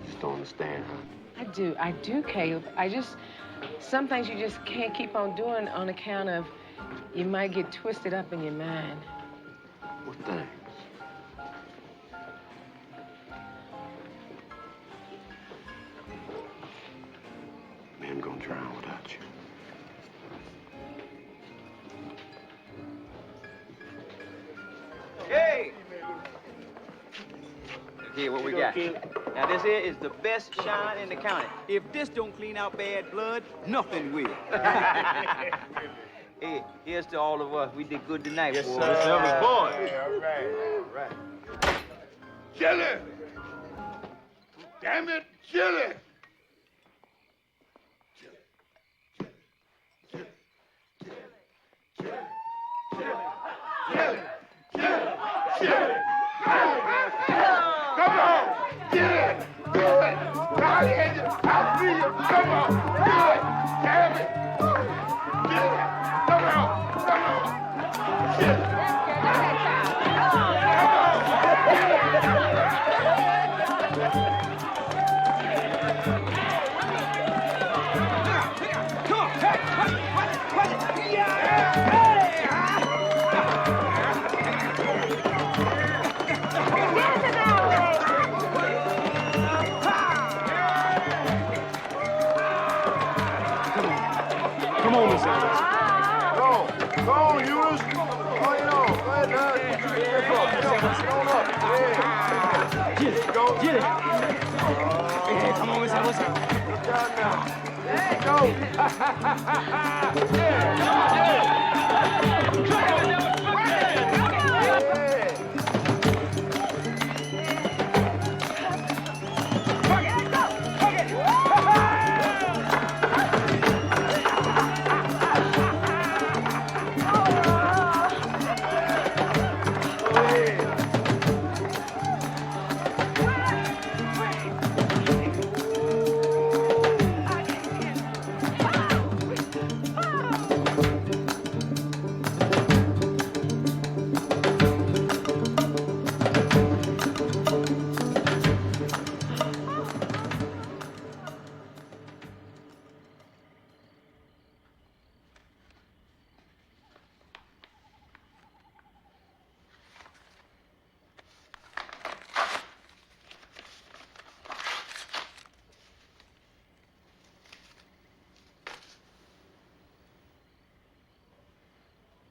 Just don't understand, huh? I do, Caleb. Some things you just can't keep on doing on account of you might get twisted up in your mind. What things? Man, I'm gonna drown without you. Hey! Here, what we got? Now, this here is the best shine in the county. If this don't clean out bad blood, nothing will. Hey, here's to all of us. We did good tonight, Yes, boys. sir. Yes, sir. Yeah, Boy. all right, all right. Chili! Damn it, chili! Come on! Get it! Do it! I'll see you! Come on! Do it! Damn it! Get it! Come on! Come on! Get it! Come on! Hey! What? Yeah! Hey! Go on, Eunice. Oh, you know, go ahead now. Get on up. Yeah. Jilly, Go. Jilly. Hey, come on, Miss Evans. Look out now. Go.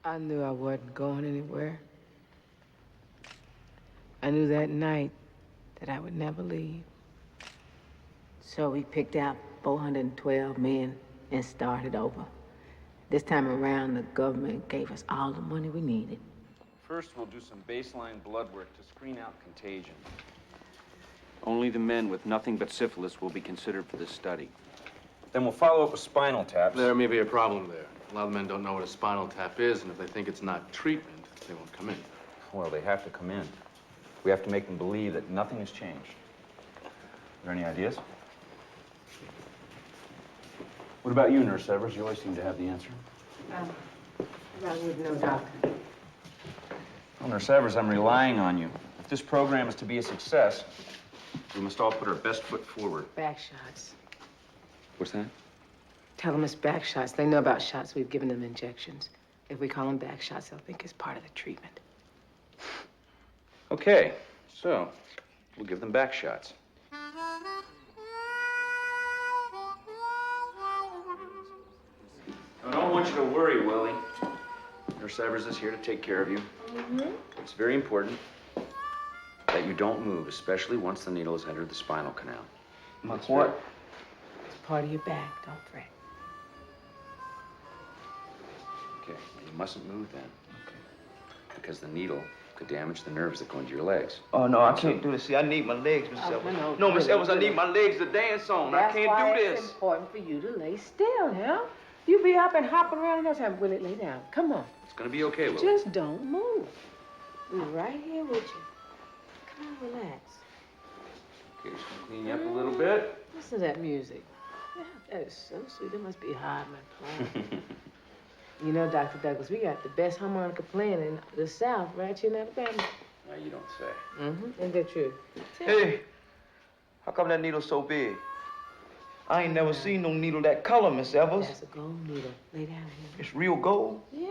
I knew I wasn't going anywhere. I knew that night that I would never leave. So we picked out 412 men and started over. This time around, the government gave us all the money we needed. First, we'll do some baseline blood work to screen out contagion. Only the men with nothing but syphilis will be considered for this study. Then we'll follow up with spinal taps. There may be a problem there. A lot of men don't know what a spinal tap is, and if they think it's not treatment, they won't come in. Well, they have to come in. We have to make them believe that nothing has changed. Are there any ideas? What about you, Nurse Evers? You always seem to have the answer. I would know, Doctor. Well, Nurse Evers, I'm relying on you. If this program is to be a success, we must all put our best foot forward. Back shots. What's that? Tell them it's back shots. They know about shots. We've given them injections. If we call them back shots, they'll think it's part of the treatment. Okay, so we'll give them back shots. I don't want you to worry, Willie. Nurse Evers is here to take care of you. It's very important that you don't move, especially once the needle has entered the spinal canal. What? It's part of your back. Don't fret. Okay, you mustn't move then. Okay. Because the needle could damage the nerves that go into your legs. Oh, no, I can't do this. See, I need my legs, Miss Evans. No, Miss Evans, I need my legs to dance on. I can't do this. It's important for you to lay still now. You be up and hopping around in no time. Willie, lay down. Come on. It's gonna be okay, Willie. Just don't move. We're right here with you. Come on, relax. Okay, just gonna clean you up a little bit. Listen to that music. Yeah, that is so sweet. It must be Hardman playing. You know, Dr. Douglas, we got the best harmonica playing in the South, right here in Alabama. Now, you don't say. Ain't that true? Hey, how come that needle's so big? I ain't never seen no needle that color, Miss Evers. That's a gold needle. Lay down here. It's real gold? Yeah.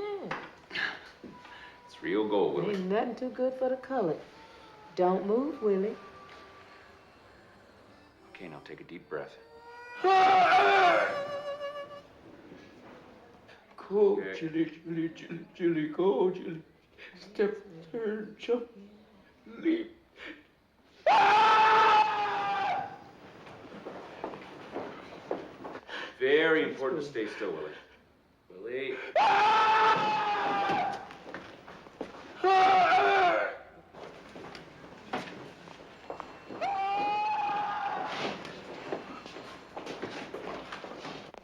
It's real gold, Willie. Ain't nothing too good for the color. Don't move, Willie. Okay, now take a deep breath. Go, Chili, Chili, Chili, Chili, go, Chili. Step, turn, jump, leap. Very important to stay still, Willie. Willie.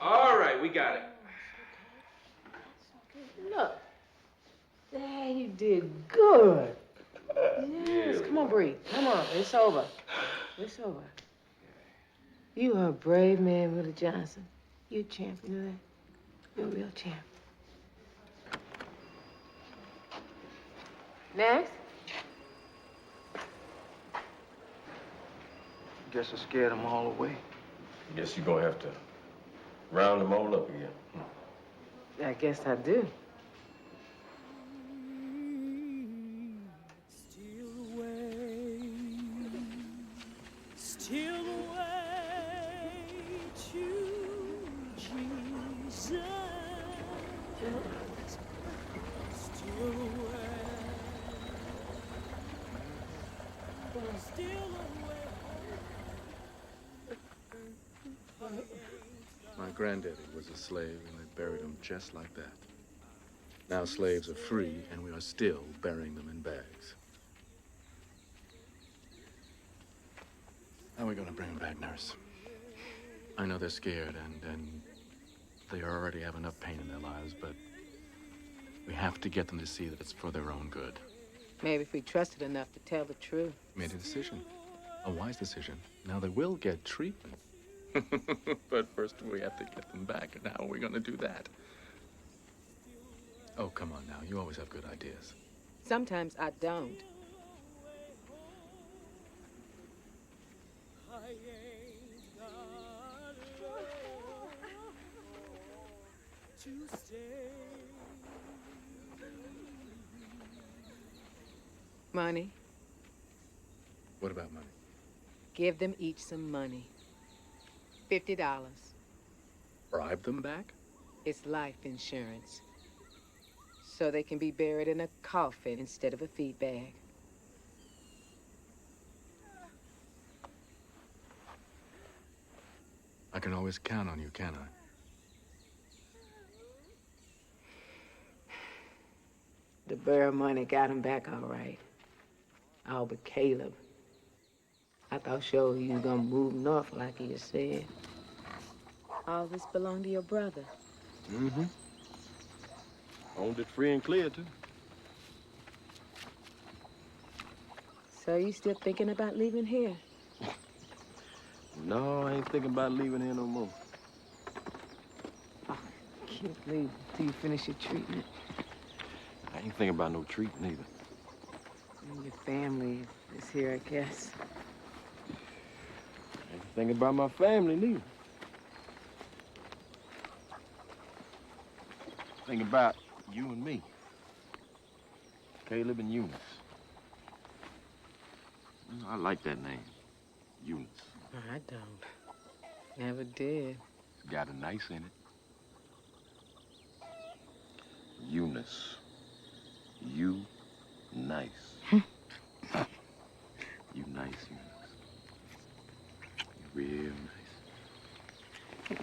All right, we got it. Look. There, you did good. Yes, come on, breathe. Come on, it's over. It's over. You are a brave man, Willie Johnson. You're a champ, you know that? You're a real champ. Next. Guess I scared them all away. Guess you're gonna have to round them all up again. I guess I do. Still the way to Jesus. My granddaddy was a slave, and they buried him just like that. Now slaves are free, and we are still burying them in bags. How are we going to bring them back, nurse? I know they're scared, and they already have enough pain in their lives, but we have to get them to see that it's for their own good. Maybe if we trusted enough to tell the truth. Made a decision. A wise decision. Now they will get treatment. But first we have to get them back, and how are we going to do that? Oh, come on now. You always have good ideas. Sometimes I don't. Money. What about money? Give them each some money. $50. Bribe them back? It's life insurance. So they can be buried in a coffin instead of a feed bag. I can always count on you, can I? The burial money got him back all right. All but Caleb. I thought sure he was gonna move north like he had said. All this belonged to your brother. Mm-hmm. Owned it free and clear, too. So you still thinking about leaving here? No, I ain't thinking about leaving here no more. I can't believe till you finish your treatment. I ain't thinking about no treatment either. And your family is here, I guess. I ain't thinking about my family neither. Thinking about you and me. Caleb and Eunice. I like that name, Eunice. I don't. Never did. It's got a nice in it. Eunice. You nice. You nice, Eunice. You real nice.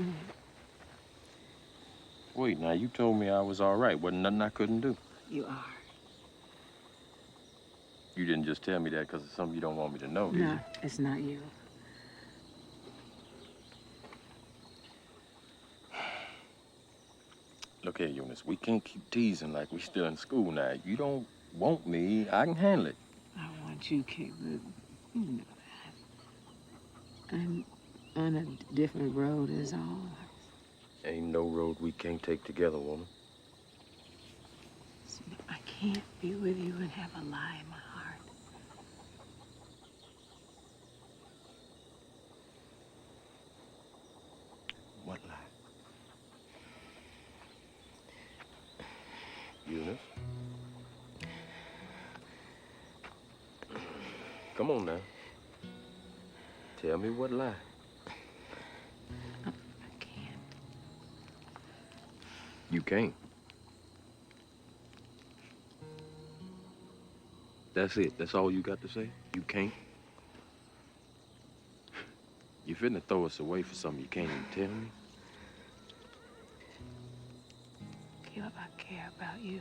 Wait, now, you told me I was all right. Wasn't nothing I couldn't do. You are. You didn't just tell me that because it's something you don't want me to know, did No, you? it's not you. Look here, Eunice, we can't keep teasing like we still in school now. You don't want me, I can handle it. I want you, Caleb. You know that. I'm on a different road is all. Ain't no road we can't take together, woman. I can't be with you and have a lie in my heart. What lie? Eunice? Come on now. Tell me what lie. I can't. You can't. That's it. That's all you got to say? You can't? You finna throw us away for something you can't even tell me? Caleb, I care about you.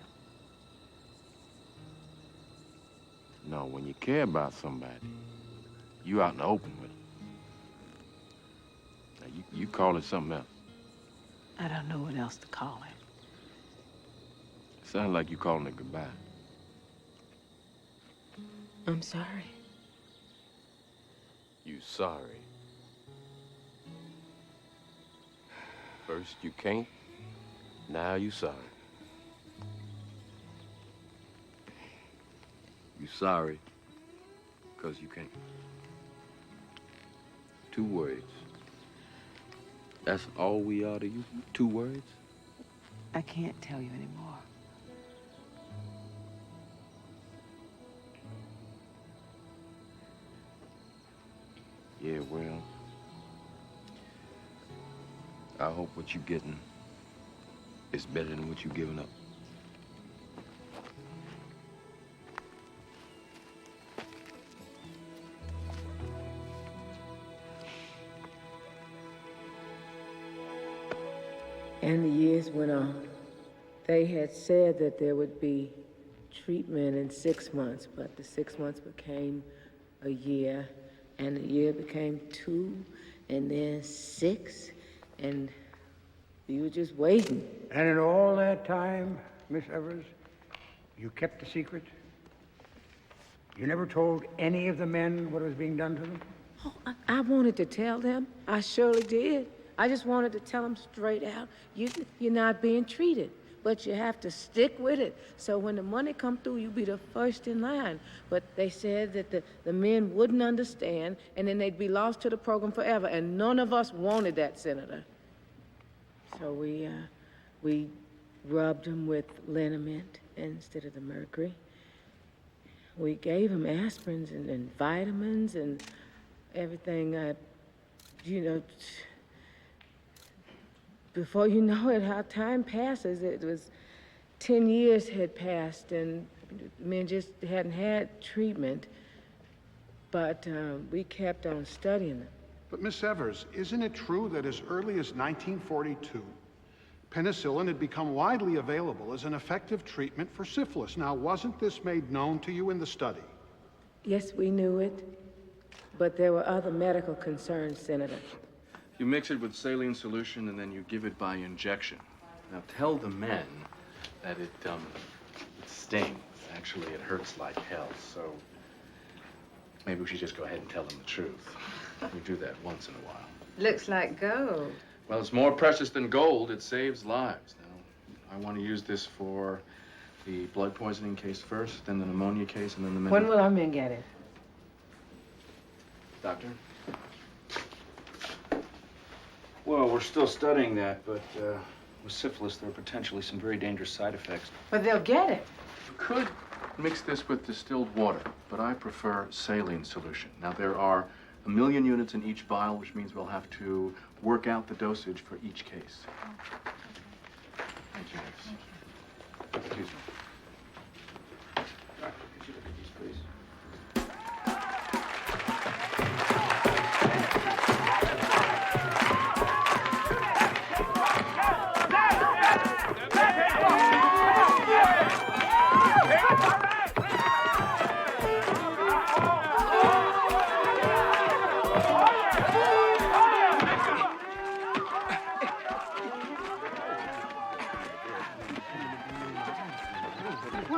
No, when you care about somebody, you out in the open with them. Now, you call it something else. I don't know what else to call it. Sounds like you calling it goodbye. I'm sorry. You sorry. First you can't, now you sorry. You sorry, because you can't. 2 words. That's all we are to you? 2 words? I can't tell you anymore. Yeah, well, I hope what you're getting is better than what you're giving up. And the years went on. They had said that there would be treatment in 6 months, but the 6 months became a year, and the year became 2, and then 6, and you were just waiting. And in all that time, Miss Evers, you kept the secret? You never told any of the men what was being done to them? Oh, I wanted to tell them. I surely did. I just wanted to tell them straight out, you're not being treated, but you have to stick with it. So when the money come through, you be the first in line. But they said that the men wouldn't understand, and then they'd be lost to the program forever, and none of us wanted that, Senator. So we rubbed them with liniment instead of the mercury. We gave them aspirins and vitamins and everything, before you know it, how time passes. It was 10 years had passed, and men just hadn't had treatment, but we kept on studying them. But Miss Evers, isn't it true that as early as 1942, penicillin had become widely available as an effective treatment for syphilis? Now, wasn't this made known to you in the study? Yes, we knew it, but there were other medical concerns, Senator. You mix it with saline solution, and then you give it by injection. Now, tell the men that it stings. Actually, it hurts like hell, so maybe we should just go ahead and tell them the truth. We do that once in a while. Looks like gold. Well, it's more precious than gold. It saves lives. Now, I want to use this for the blood poisoning case first, then the pneumonia case, and then the... When will our men get it? Doctor? Well, we're still studying that, but with syphilis, there are potentially some very dangerous side effects. But they'll get it. You could mix this with distilled water, but I prefer saline solution. Now, there are 1 million units in each vial, which means we'll have to work out the dosage for each case. Thank you, nurse. Excuse me. Doctor, could you look at these, please?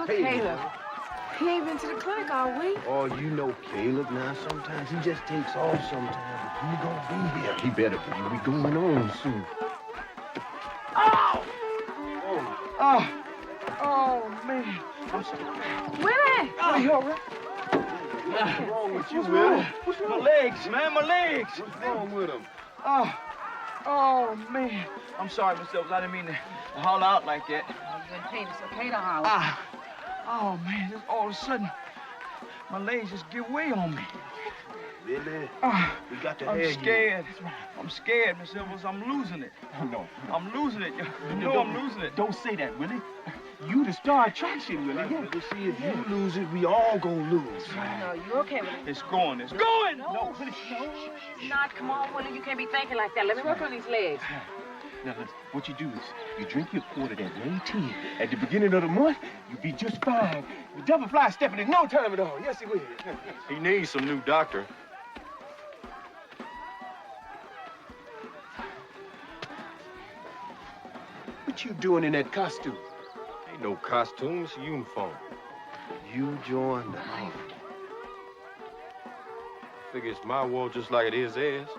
Caleb, he ain't been to the clinic all week. Oh, you know Caleb now. Sometimes he just takes off sometimes. But he gonna be here. He better be. We going on soon. Oh! Oh! Oh, man. I'm sorry. Willie! Are you all right? What's wrong with you, Will? My legs, man, my legs. What's wrong with him? Oh, man. I'm sorry, Miss Evers. I didn't mean to holler out like that. You're in pain. It's okay to holler. Oh, man. Just all of a sudden, my legs just give way on me. Really? We got to I'm have scared. I'm scared, Miss Evers. I'm losing it. Oh, no. I'm losing it. You know I'm losing it. Don't say that, Willie. You the star attraction, Willie. Yeah. We'll see if you lose it, we all gonna lose. No, you're okay, Willie. It's going. It's going. No, not. Come on, Willie. You can't be thinking like that. Let me work on these legs. Now, listen, what you do is you drink your quart of that lay tea. At the beginning of the month, you'll be just fine. The double fly stepping in no time at all. Yes, he will. He needs some new doctor. What you doing in that costume? Ain't no costume, it's a uniform. You joined the army. Figure it's my war just like it is theirs.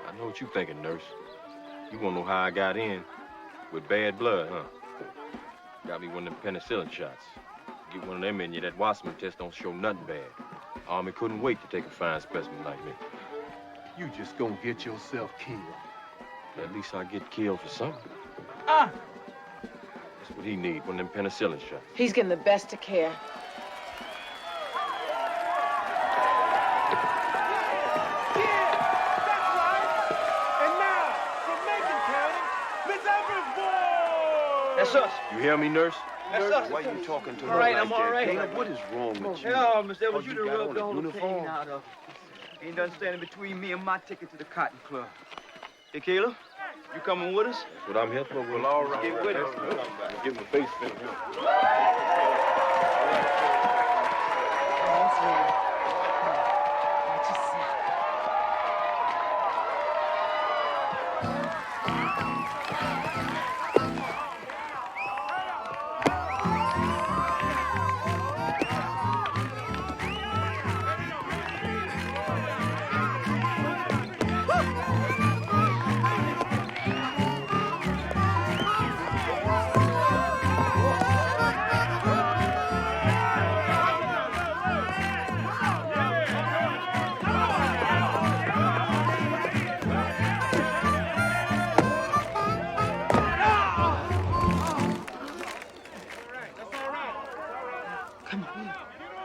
I know what you thinking, nurse. You wanna know how I got in? With bad blood, huh? Got me one of them penicillin shots. Get one of them in you, that Wasserman test don't show nothing bad. Army couldn't wait to take a fine specimen like me. You just gonna get yourself killed. At least I get killed for something. That's what he need, one of them penicillin shots. He's getting the best of care. That's us. You hear me, nurse? That's us. Why you talking to her All right, like I'm all that? right. Caleb, what is wrong with you? Yeah, Miss Evers, you you done got rubbed on a all the uniform? pain out of it. Ain't done standing between me and my ticket to the Cotton Club. Hey, Caleb, You coming with us? That's what I'm here for. Well, all right. Get with us. Give him a face fit.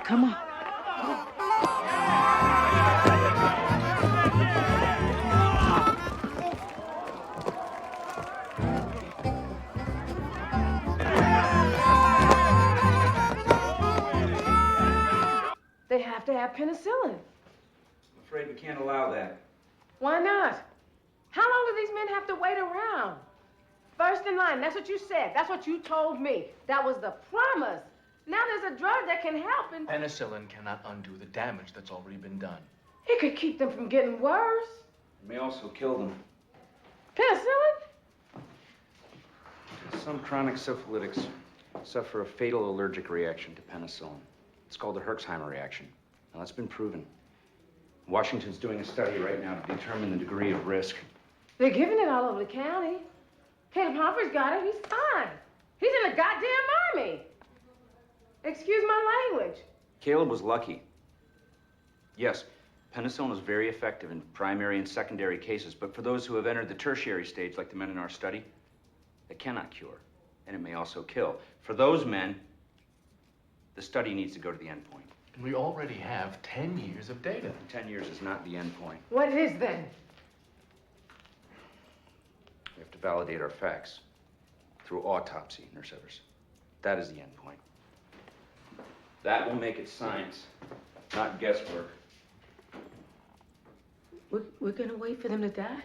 Come on. They have to have penicillin. I'm afraid we can't allow that. Why not? How long do these men have to wait around? First in line, that's what you said. That's what you told me. That was the promise. Now there's a drug that can help and... Penicillin cannot undo the damage that's already been done. It could keep them from getting worse. It may also kill them. Penicillin? Some chronic syphilitics suffer a fatal allergic reaction to penicillin. It's called the Herxheimer reaction. Now, that's been proven. Washington's doing a study right now to determine the degree of risk. They're giving it all over the county. Caleb Humphrey's got it. He's fine. He's in the goddamn army. Excuse my language. Caleb was lucky. Yes, penicillin is very effective in primary and secondary cases, but for those who have entered the tertiary stage, like the men in our study, it cannot cure, and it may also kill. For those men, the study needs to go to the end point. And we already have 10 years of data. 10 years is not the end point. What is then? We have to validate our facts through autopsy, Nurse Evers. That is the end point. That will make it science, not guesswork. We're gonna wait for them to die?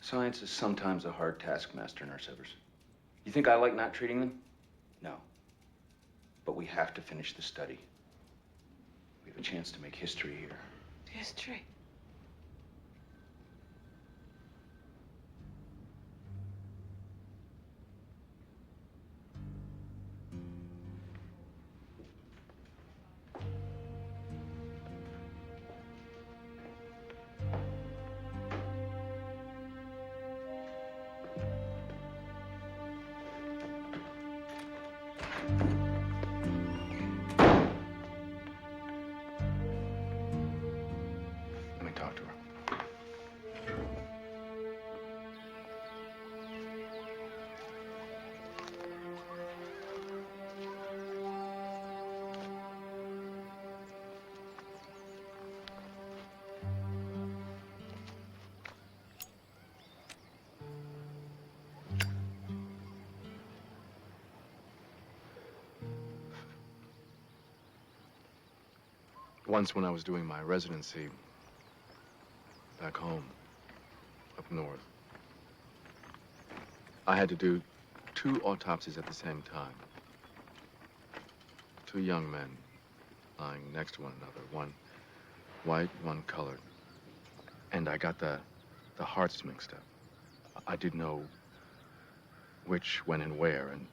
Science is sometimes a hard taskmaster, Nurse Evers. You think I like not treating them? No. But we have to finish the study. We have a chance to make history here. History? Let me talk to her. Once when I was doing my residency back home, up north, I had to do 2 autopsies at the same time. 2 young men lying next to one another, one white, one colored. And I got the hearts mixed up. I didn't know which went in where, and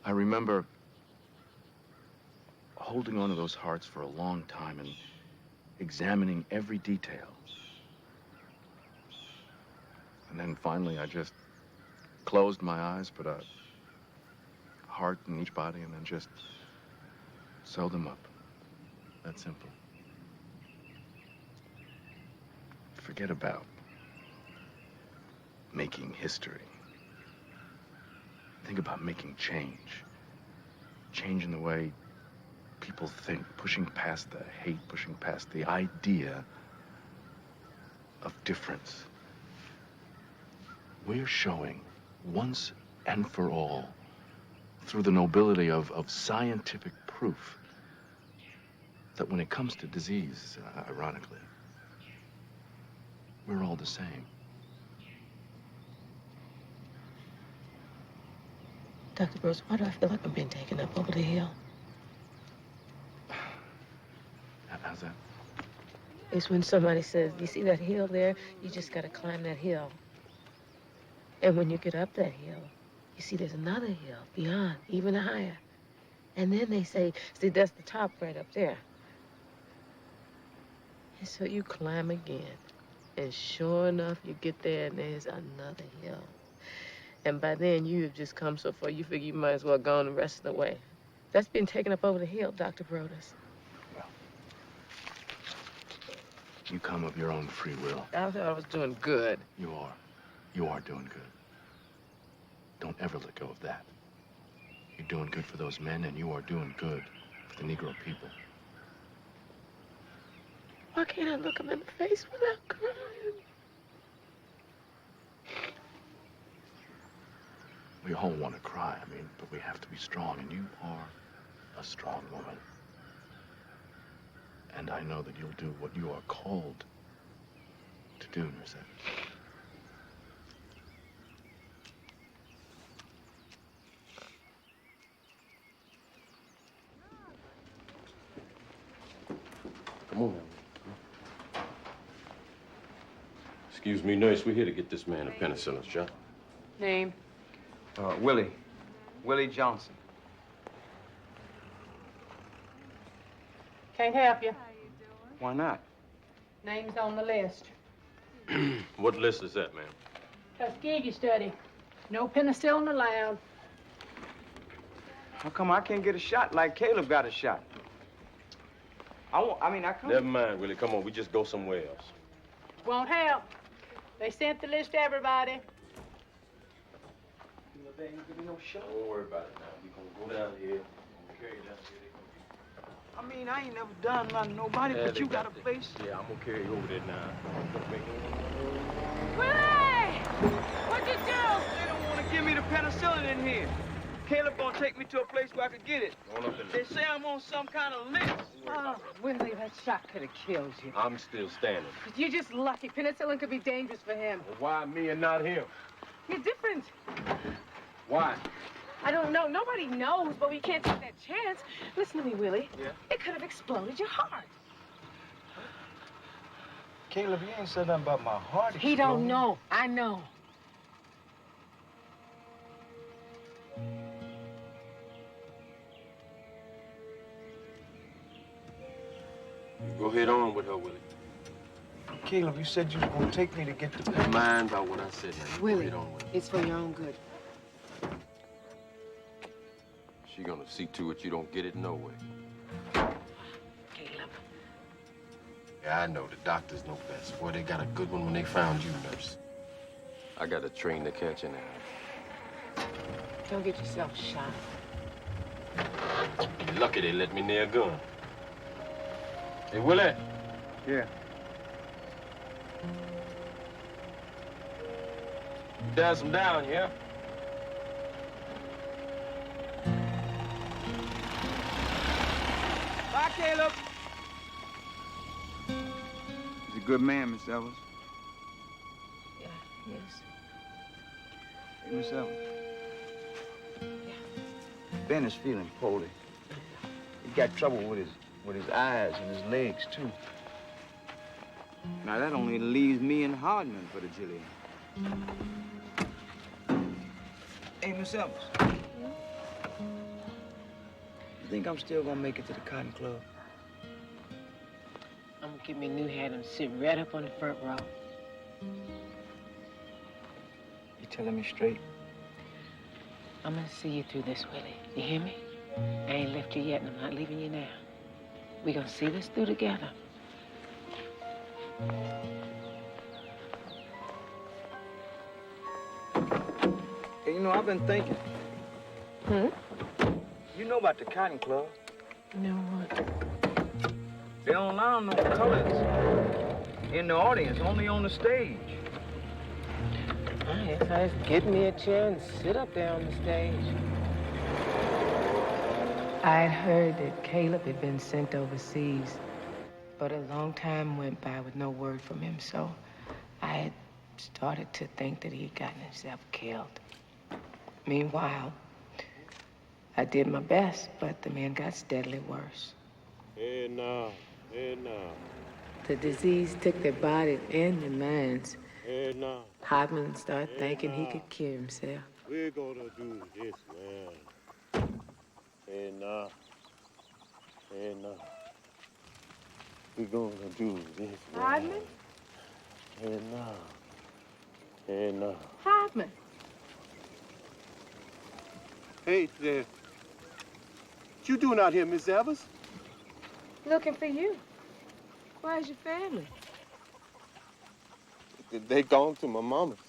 I remember holding on to those hearts for a long time and examining every detail. And then finally, I just closed my eyes, put a heart in each body, and then just sewed them up. That simple. Forget about making history. Think about making change. Change in the way people think, pushing past the hate, pushing past the idea of difference. We're showing once and for all, through the nobility of scientific proof, that when it comes to disease, ironically, we're all the same. Dr. Bruce, why do I feel like I'm being taken up over the hill? How's that? It's when somebody says, you see that hill there? You just gotta climb that hill. And when you get up that hill, you see there's another hill beyond, even higher. And then they say, see, that's the top right up there. And so you climb again. And sure enough, you get there and there's another hill. And by then, you have just come so far, you figure you might as well go on the rest of the way. That's been taken up over the hill, Dr. Brodus. You come of your own free will. I thought I was doing good. You are. You are doing good. Don't ever let go of that. You're doing good for those men, and you are doing good for the Negro people. Why can't I look them in the face without crying? We all want to cry, but we have to be strong, and you are a strong woman. And I know that you'll do what you are called to do, Merced. Come on, now. Excuse me, nurse. We're here to get this man a penicillin shot. Name? Willie. Willie Johnson. Can't help you. Why not? Name's on the list. What list is that, ma'am? Tuskegee Study. No penicillin allowed. How come I can't get a shot like Caleb got a shot? I come. Never mind, Willie. Come on, we just go somewhere else. Won't help. They sent the list to everybody. They ain't give me no shot. Don't worry about it now. We're gonna go down here. We'll carry you down here. I ain't never done nothing to nobody, but you got a place. Yeah, I'm gonna carry you over there now. Willie! What'd you do? They don't want to give me the penicillin in here. Caleb gonna take me to a place where I could get it. They say I'm on some kind of list. Oh, Willie, that shot could have killed you. I'm still standing. But you're just lucky. Penicillin could be dangerous for him. Well, why me and not him? You're different. Why? I don't know. Nobody knows, but we can't take that chance. Listen to me, Willie. Yeah? It could have exploded your heart. Caleb, you ain't said nothing about my heart. He don't know. I know. Go ahead on with her, Willie. Caleb, you said you was gonna take me to get the Never mind about what I said now. You Willie, go ahead on with it. it's for your own good. She gonna see to it you don't get it no way. Caleb. Yeah, I know. The doctors know best. Boy, they got a good one when they found you, nurse. I got a train to catch in there. Don't get yourself shot. You're lucky they let me near a gun. Hey, Willie. Yeah. You done some down, yeah? Bye, Caleb. He's a good man, Miss Evans. Yeah, yes. Hey, Miss Evans. Ben is feeling poorly. He got trouble with his eyes and his legs, too. Now, that only leaves me and Hardman for the Jillian. Hey, Miss Evans. You think I'm still gonna make it to the Cotton Club? I'm gonna get me a new hat and sit right up on the front row. You telling me straight? I'm gonna see you through this, Willie. You hear me? I ain't left you yet, and I'm not leaving you now. We're gonna see this through together. Hey, you know, I've been thinking. You know about the Cotton Club? No what? They don't allow no colors in the audience, only on the stage. I guess I just get me a chair and sit up there on the stage. I had heard that Caleb had been sent overseas, but a long time went by with no word from him, so I had started to think that he had gotten himself killed. Meanwhile, I did my best, but the man got steadily worse. Hey, now. The disease took their bodies and their minds. Hey, now. Hodman started thinking he could cure himself. We're gonna do this, man. Hey, now. We're gonna do this, man. Hodman? Hey, now. Hodman. Hey, there. What you doing out here, Miss Evers? Looking for you. Where's your family? They gone to my mama's.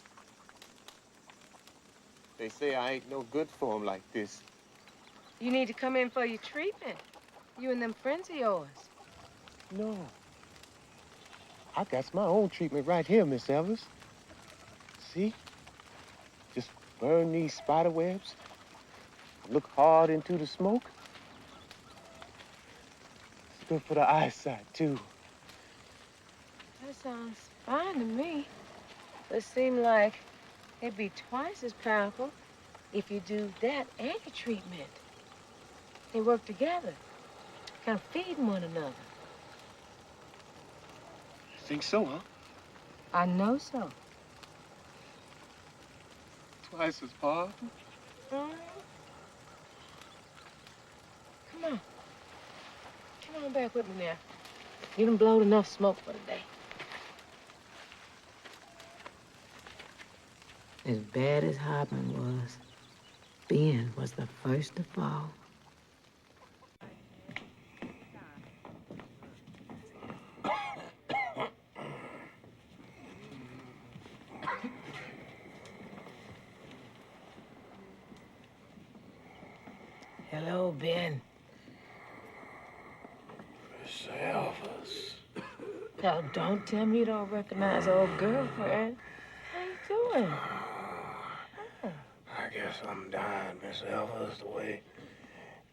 They say I ain't no good for 'em like this. You need to come in for your treatment. You and them friends of yours. No. I got my own treatment right here, Miss Evers. See? Just burn these spider webs. Look hard into the smoke. It's good for the eyesight, too. That sounds fine to me. It seems like it'd be twice as powerful if you do that and your treatment. They work together, kind of feeding one another. You think so, huh? I know so. Twice as powerful? Come on. Come on back with me now. You done blowed enough smoke for the day. As bad as Hodman was, Ben was the first to fall. Hello, Ben. Miss Evers. Now, don't tell me you don't recognize old girlfriend. How you doing? I guess I'm dying, Miss Evers, the way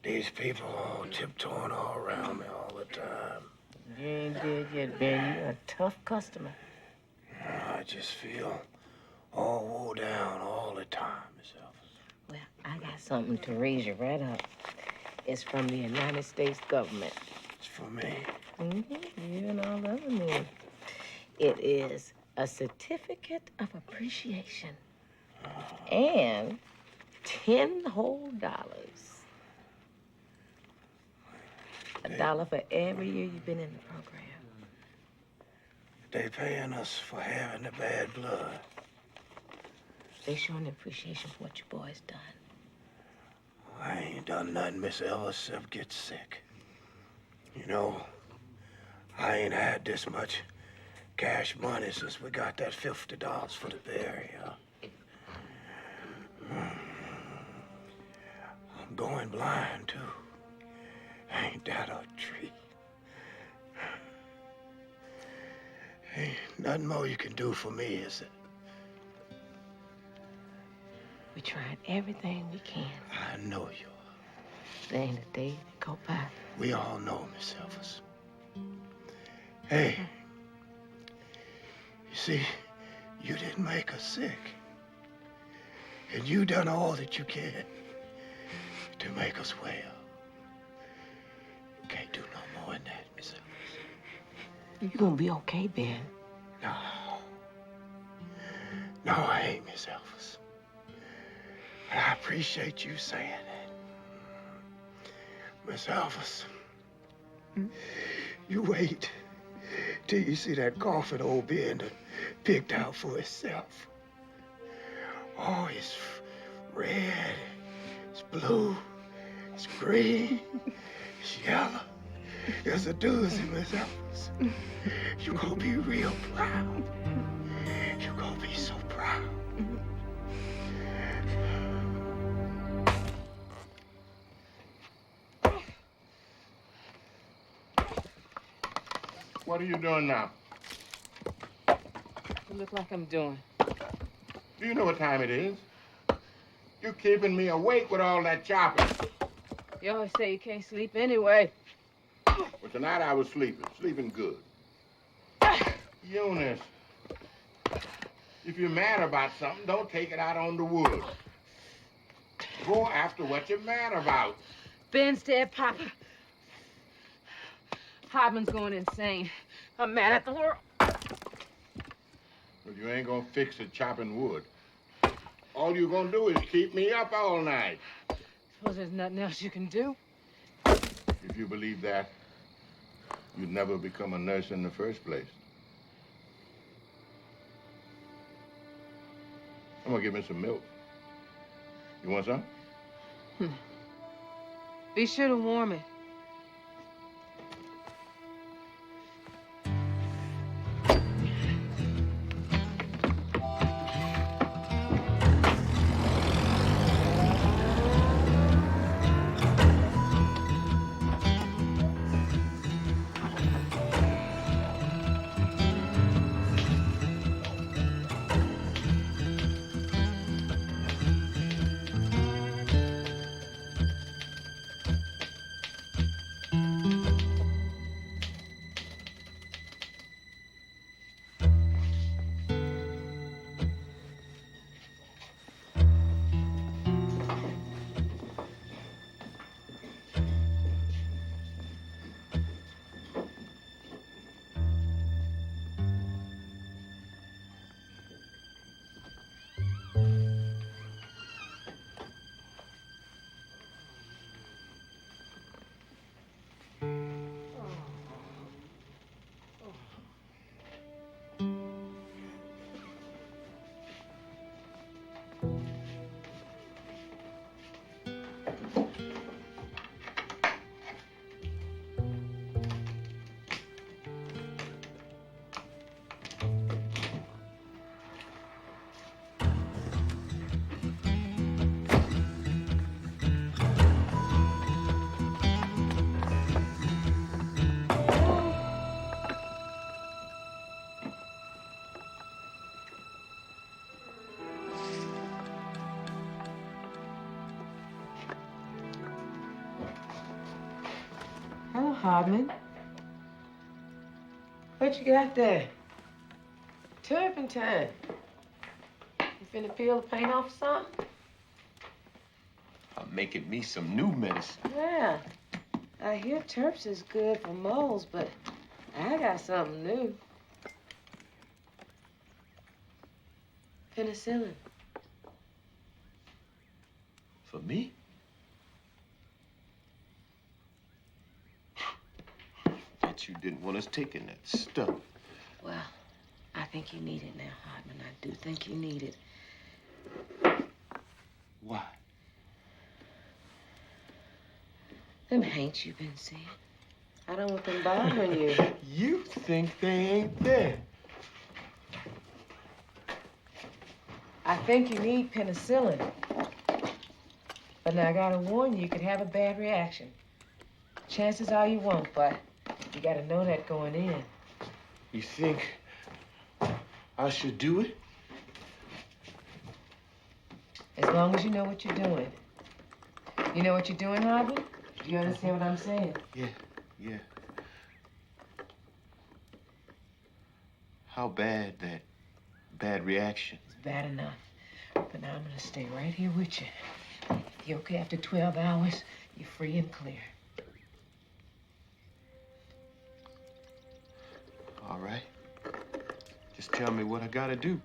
these people all tiptoeing all around me all the time. You ain't dead yet, Ben. You're a tough customer. I just feel all wore down all the time, Miss Evers. Well, I got something to raise you right up. It's from the United States government. It's for me. Mm-hmm. You and all the other men. It is a certificate of appreciation. And $10 whole. $1 for every year you've been in the program. They paying us for having the bad blood. They showing appreciation for what your boy's done. I ain't done nothing, Miss Ellis, except get sick. You know, I ain't had this much cash money since we got that $50 for the burial. I'm going blind, too. Ain't that a treat? Ain't nothing more you can do for me, is it? We tried everything we can. I know you. There ain't a day that go by. We all know, Miss Elvis. Hey, you see, you didn't make us sick. And you done all that you can to make us well. You can't do no more than that, Miss Elvis. You're gonna be okay, Ben. No. No, I ain't, Miss Elvis. But I appreciate you saying that. Miss Elvis, you wait till you see that coffin old Ben that picked out for himself. Oh, it's red, it's blue, it's green, it's yellow. It's a doozy, Miss Elvis. You're gonna be real proud. You're gonna be so proud. What are you doing now? You look like I'm doing. Do you know what time it is? You're keeping me awake with all that chopping. You always say you can't sleep anyway. Well, tonight I was sleeping good. Eunice, if you're mad about something, don't take it out on the wood. Go after what you're mad about. Ben's dead, Papa. Hardman's going insane. I'm mad at the world. But you ain't gonna fix it chopping wood. All you're gonna do is keep me up all night. Suppose there's nothing else you can do? If you believe that, you'd never become a nurse in the first place. I'm gonna give me some milk. You want some? Be sure to warm it. Hello, Hardman. What you got there? Turpentine. You finna peel the paint off something? I'm making me some new medicine. Yeah. I hear Terps is good for moles, but I got something new. Penicillin. For me? Bet you didn't want us taking that stuff. Well, I think you need it now, Hardman. I do think you need it. Why? Them haints you've been seeing. I don't want them bothering you. You think they ain't there. I think you need penicillin. But now I gotta warn you, you could have a bad reaction. Chances are you won't, but you gotta know that going in. You think I should do it? As long as you know what you're doing. You know what you're doing, Hardman? Do you understand what I'm saying? Yeah. How bad that bad reaction? It's bad enough. But now I'm gonna stay right here with you. If you're okay after 12 hours, you're free and clear. All right. Just tell me what I gotta do.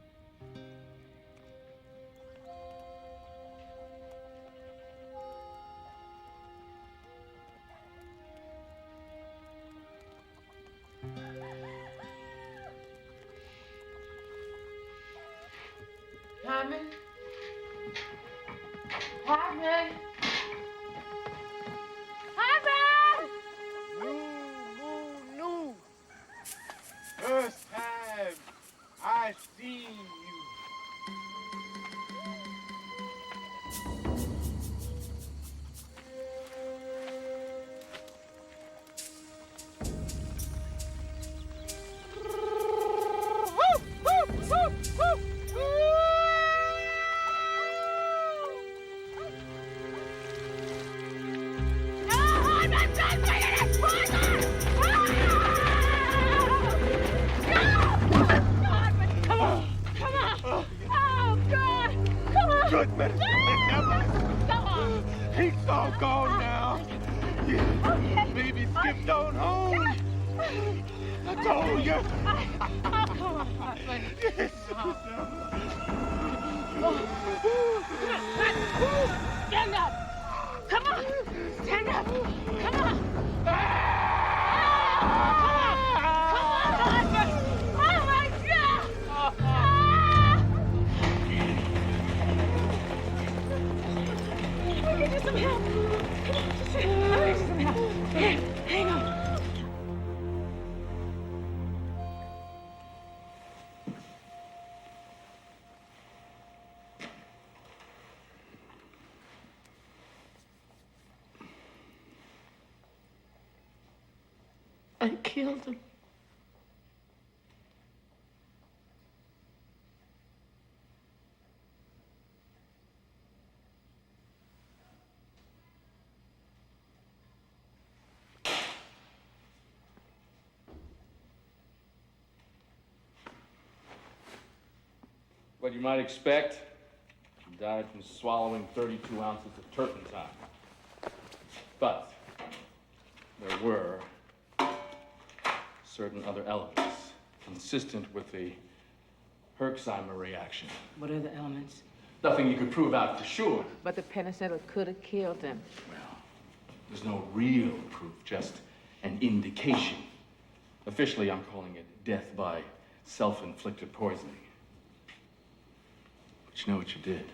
Hardman? Hardman? Hardman! No. First time I seen you. good medicine. He's all gone now. Yeah. Baby skipped on home. I told you. I'll come on, Papa. Yes. Stand up. Come on. Stand up. Come on. Come on, Papa. Oh, my God. I'll get you some help. Come on, just I'll get you some help. Here, hang on. I killed him. What you might expect, he died from swallowing 32 ounces of turpentine. But there were certain other elements consistent with the Herxheimer reaction. What are the elements? Nothing you could prove out for sure. But the penicillin could have killed him. Well, there's no real proof, just an indication. Officially, I'm calling it death by self-inflicted poisoning. But you know what you did?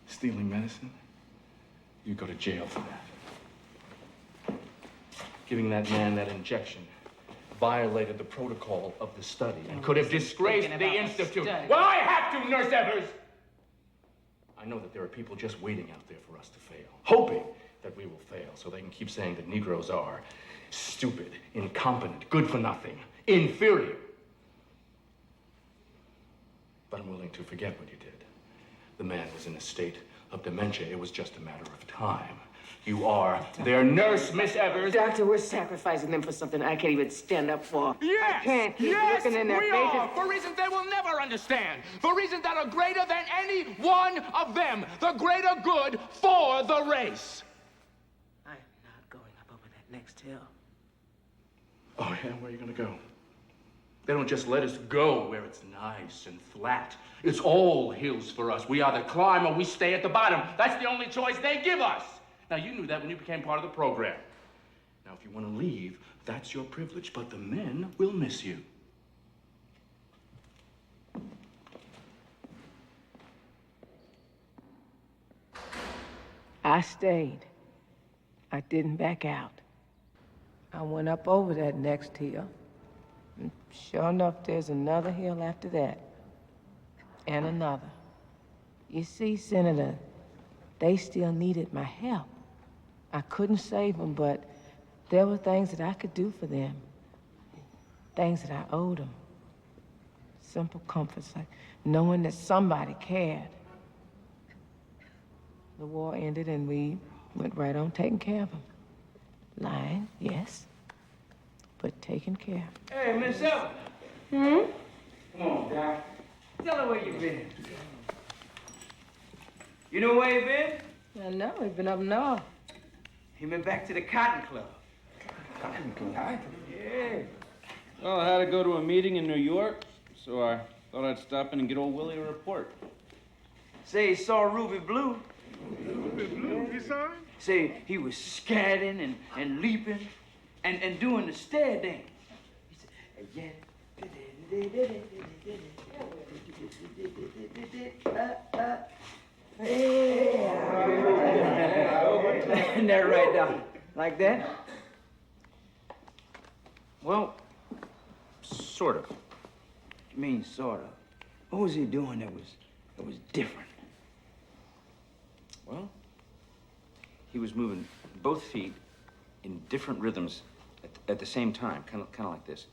Stealing medicine? You go to jail for that. Giving that man that injection violated the protocol of the study and could have disgraced the institute. Well, I have to, Nurse Evers! I know that there are people just waiting out there for us to fail, hoping that we will fail so they can keep saying that Negroes are stupid, incompetent, good for nothing, inferior. But I'm willing to forget what you did. The man was in a state of dementia. It was just a matter of time. You are their nurse, Miss Evers. Doctor, we're sacrificing them for something I can't even stand up for. Yes! I can't keep Yes, looking in their we faces. are, for reasons they will never understand. For reasons that are greater than any one of them. The greater good for the race. I am not going up over that next hill. Oh, yeah? Where are you going to go? They don't just let us go where it's nice and flat. It's all hills for us. We either climb or we stay at the bottom. That's the only choice they give us. Now, you knew that when you became part of the program. Now, if you want to leave, that's your privilege, but the men will miss you. I stayed. I didn't back out. I went up over that next hill. And sure enough, there's another hill after that. And another. You see, Senator, they still needed my help. I couldn't save them, but there were things that I could do for them. Things that I owed them. Simple comforts like knowing that somebody cared. The war ended and we went right on taking care of them. Lying, yes, but taking care. Hey, Miss Evans. Hmm? Come on, Doc. Tell her where you been. You know where you been? I know, we've been up north. He been back to the Cotton Club. Cotton Club? Yeah. Well, I had to go to a meeting in New York, so I thought I'd stop in and get old Willie a report. Say he saw Ruby Blue. Ruby Blue, you saw him? Say he was scattering and leaping and doing the stair dance. He said, yeah. Isn't that right, Doc? Like that? Well, sort of. You mean sort of? What was he doing that was different? Well, he was moving both feet in different rhythms at the same time, kind of like this.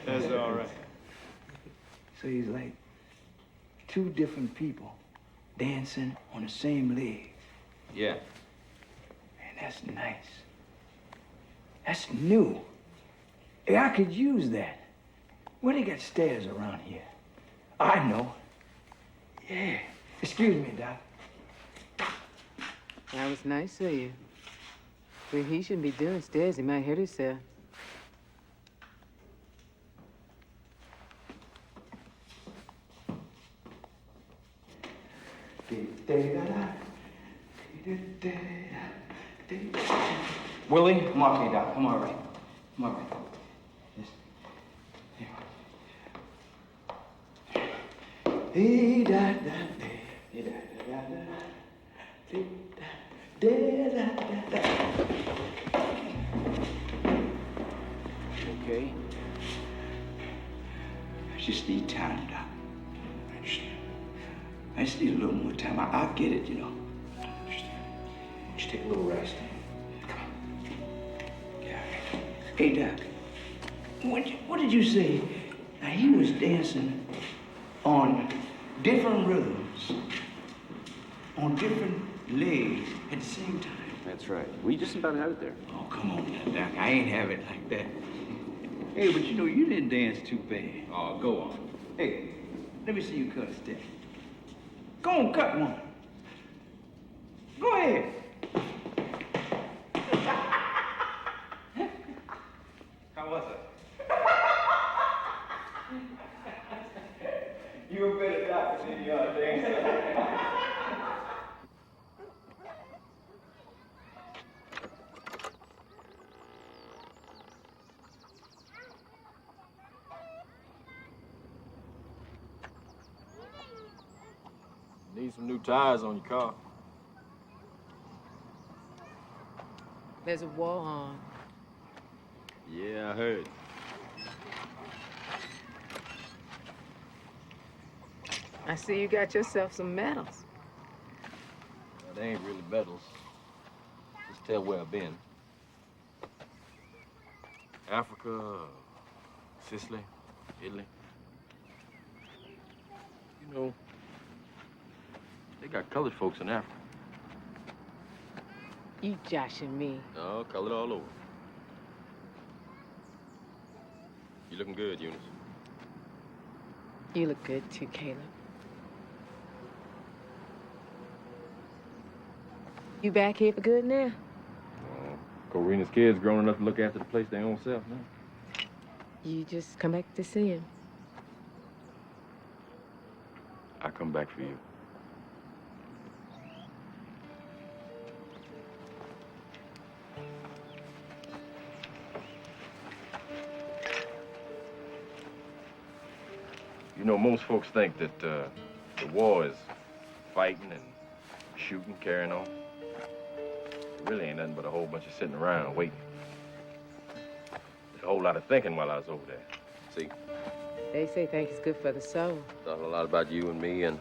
That's all right. So he's like two different people dancing on the same leg. Yeah. That's nice. That's new. Hey, I could use that. Where they got stairs around here? I know. Yeah. Excuse me, Doc. That was nice of you. Well, he shouldn't be doing stairs. He might hurt himself. Willie, I'm okay, Doc. I'm all right. I'm all right. Yes. Hey, da, da, da, da, da, da, da, da, da. Okay. I just need time, Doc. I just need a little more time. I'll get it, you know. Just take a little rest. Come on. Yeah. Hey, Doc. What did you say? Now, he was dancing on different rhythms, on different legs at the same time. That's right. We just about out there. Oh, come on now, Doc. I ain't have it like that. Hey, but you know, you didn't dance too bad. Oh, go on. Hey, let me see you cut a step. Go on, cut one. Go ahead. How was it? You a better doctor than you are dancer. Need some new tires on your car. There's a war on. Yeah, I heard. I see you got yourself some medals. Well, they ain't really medals. Just tell where I've been. Africa, Sicily, Italy. You know, they got colored folks in Africa. You joshing me. No, colored all over. You looking good, Eunice. You look good too, Caleb. You back here for good now? Corina's kids grown enough to look after the place their own self now. You just come back to see him. I come back for you. You know, most folks think that the war is fighting and shooting, carrying on. It really ain't nothing but a whole bunch of sitting around waiting. There's a whole lot of thinking while I was over there. See? They say think it's good for the soul. Thought a lot about you and me and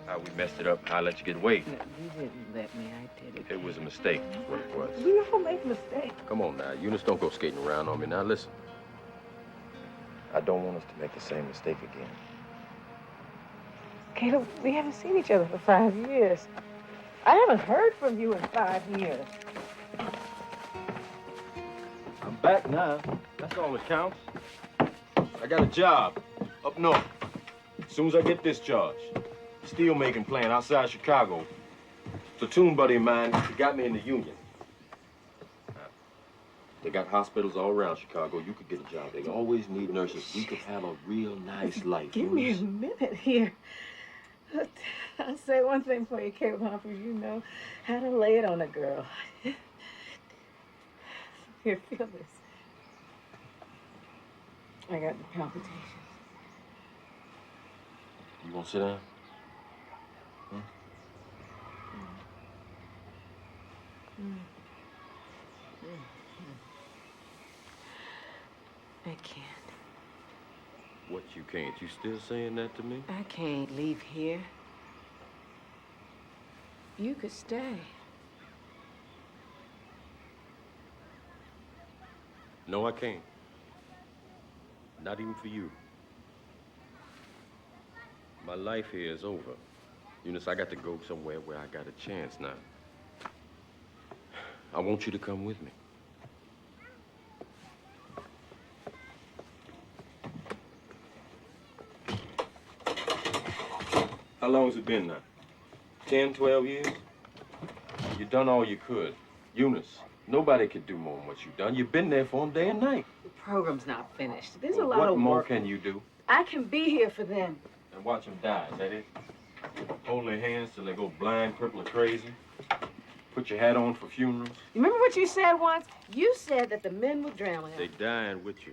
how we messed it up, how I let you get away. No, you didn't let me. I did it. It was a mistake, is what it was. We all make mistakes. Come on now, Eunice, don't go skating around on me. Now, listen. I don't want us to make the same mistake again. Caleb, we haven't seen each other for 5 years. I haven't heard from you in 5 years. I'm back now. That's all that counts. I got a job up north. As soon as I get discharged. Steel making plant outside Chicago. Platoon buddy of mine got me in the Union. They got hospitals all around Chicago. You could get a job. They always need nurses. We could have a real nice life. Give me a minute here. I'll say one thing for you, Caleb Humphreys. You know how to lay it on a girl. Here, feel this. I got the palpitations. You want to sit down? Huh? I can't. What you can't? You still saying that to me? I can't leave here. You could stay. No, I can't. Not even for you. My life here is over. Eunice, I got to go somewhere where I got a chance now. I want you to come with me. How long has it been now? 10, 12 years? You done all you could. Eunice, nobody could do more than what you've done. You've been there for them day and night. The program's not finished. There's Well, a lot what of more work. can you do? I can be here for them. And watch them die, is that it? Hold their hands till they go blind, cripple, or crazy? Put your hat on for funerals? You remember what you said once? You said that the men would drown him. They dying with you.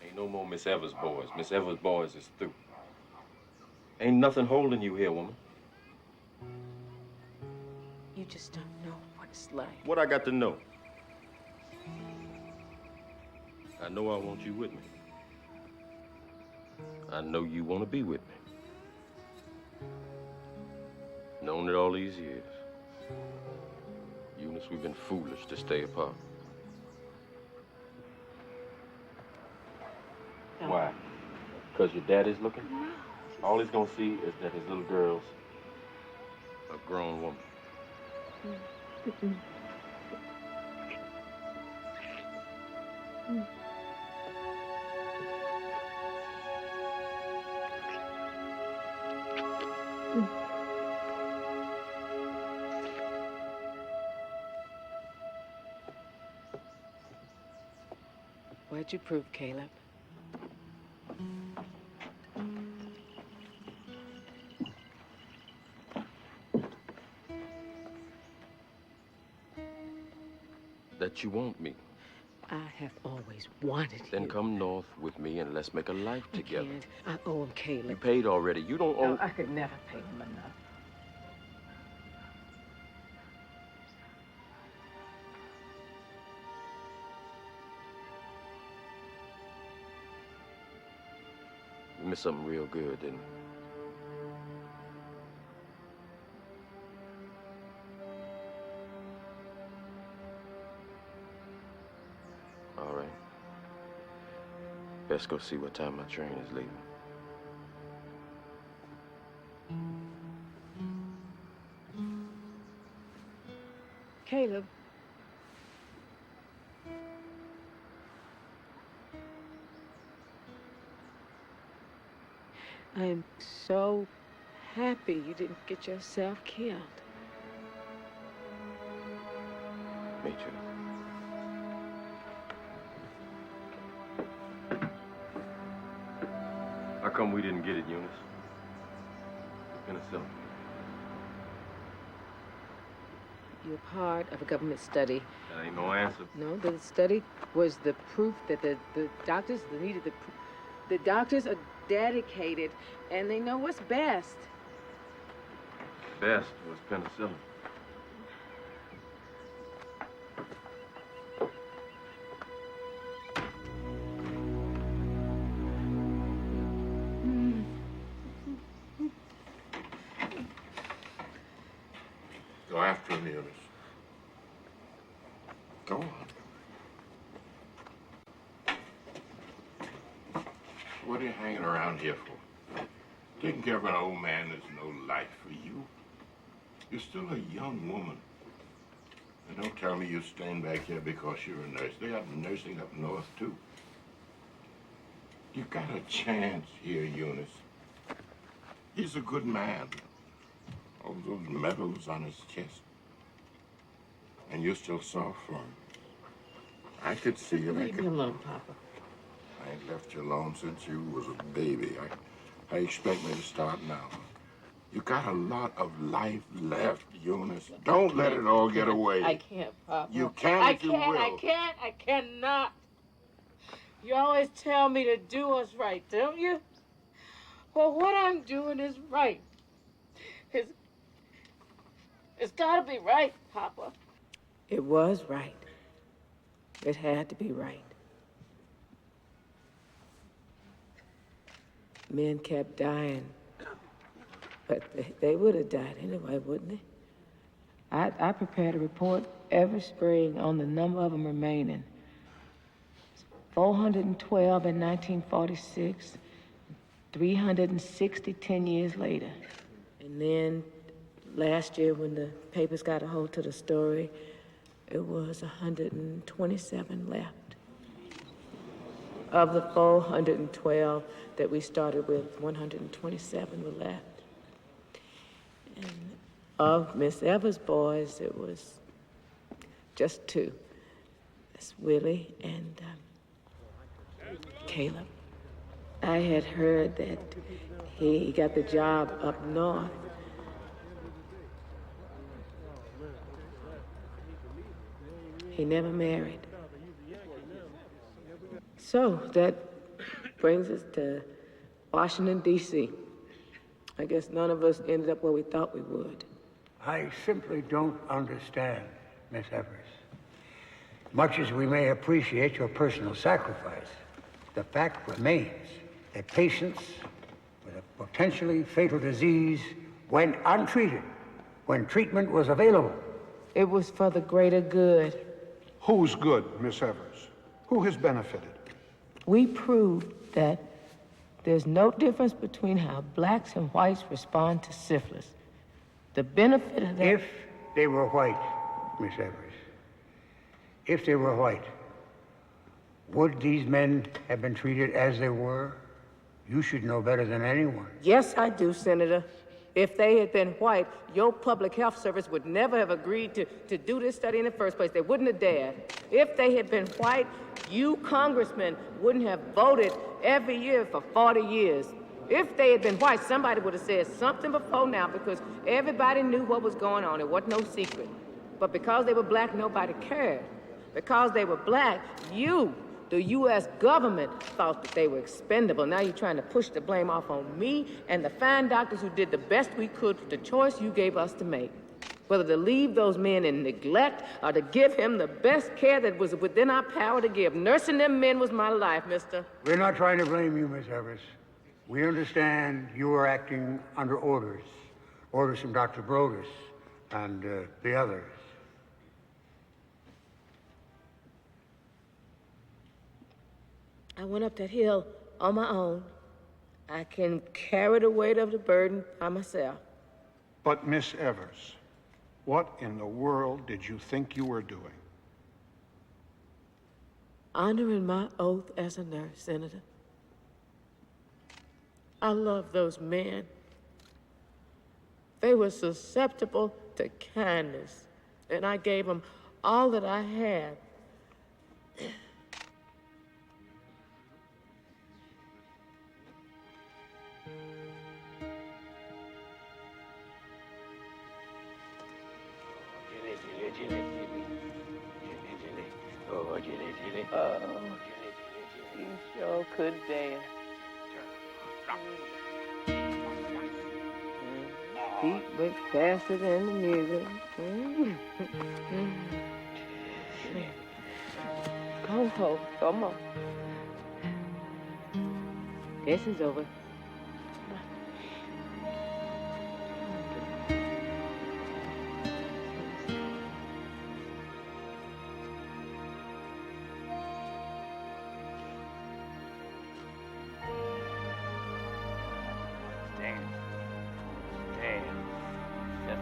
Ain't no more Miss Evers boys. Miss Evers boys is through. Ain't nothing holding you here, woman. You just don't know what it's like. What I got to know? I know I want you with me. I know you want to be with me. Known it all these years. Eunice, we've been foolish to stay apart. Why? Because your daddy's looking? All he's gonna see is that his little girl's a grown woman. What'd you prove, Caleb? That you want me. I have always wanted Then you. come north with me and let's make a life together. Can't. I owe him, Caleb. You paid already. You don't owe... No, I could never pay him enough. You missed something real good, didn't you? All right. Best go see what time my train is leaving. Caleb. I'm so happy you didn't get yourself killed. Me too. How come we didn't get it, Eunice? Penicillin. You're part of a government study. That ain't no answer. No, the study was the proof that the doctors needed the doctors are dedicated and they know what's best. Best was penicillin. Go after him, Eunice. Go on. What are you hanging around here for? Taking care of an old man is no life for you. You're still a young woman. And don't tell me you're staying back here because you're a nurse. They have nursing up north, too. You got a chance here, Eunice. He's a good man. All those medals on his chest. And you're still soft for him. I could see it. Leave me alone, Papa. I ain't left you alone since you was a baby. I expect me to start now. You got a lot of life left, Eunice. Don't let it all get away. I can't, Papa. You can if you will. I cannot. You always tell me to do what's right, don't you? Well, what I'm doing is right. It's gotta be right, Papa. It was right. It had to be right. Men kept dying, but they would have died anyway, wouldn't they? I prepared a report every spring on the number of them remaining. 412 in 1946, 360 10 years later. And then Last year, when the papers got a hold to the story, it was 127 left. Of the 412 that we started with, 127 were left. And of Miss Evers' boys, it was just 2. That's Willie and Caleb. I had heard that he got the job up north. He never married. So that brings us to Washington, D.C. I guess none of us ended up where we thought we would. I simply don't understand, Miss Evers. Much as we may appreciate your personal sacrifice, the fact remains that patients with a potentially fatal disease went untreated when treatment was available. It was for the greater good. Who's good, Miss Evers? Who has benefited? We proved that there's no difference between how blacks and whites respond to syphilis. The benefit of that... If they were white, Miss Evers, if they were white, would these men have been treated as they were? You should know better than anyone. Yes, I do, Senator. If they had been white, your public health service would never have agreed to do this study in the first place. They wouldn't have dared. If they had been white, you congressmen wouldn't have voted every year for 40 years. If they had been white, somebody would have said something before now because everybody knew what was going on. It wasn't no secret. But because they were black, nobody cared. Because they were black, you, the U.S. government, thought that they were expendable. Now you're trying to push the blame off on me and the fine doctors who did the best we could with the choice you gave us to make. Whether to leave those men in neglect or to give him the best care that was within our power to give. Nursing them men was my life, mister. We're not trying to blame you, Miss Evers. We understand you are acting under orders. Orders from Dr. Brodus and the others. I went up that hill on my own. I can carry the weight of the burden by myself. But, Miss Evers, what in the world did you think you were doing? Honoring my oath as a nurse, Senator. I love those men. They were susceptible to kindness, and I gave them all that I had. Oh, you sure could dance. Feet went faster than the music. Go home, come on. This is over.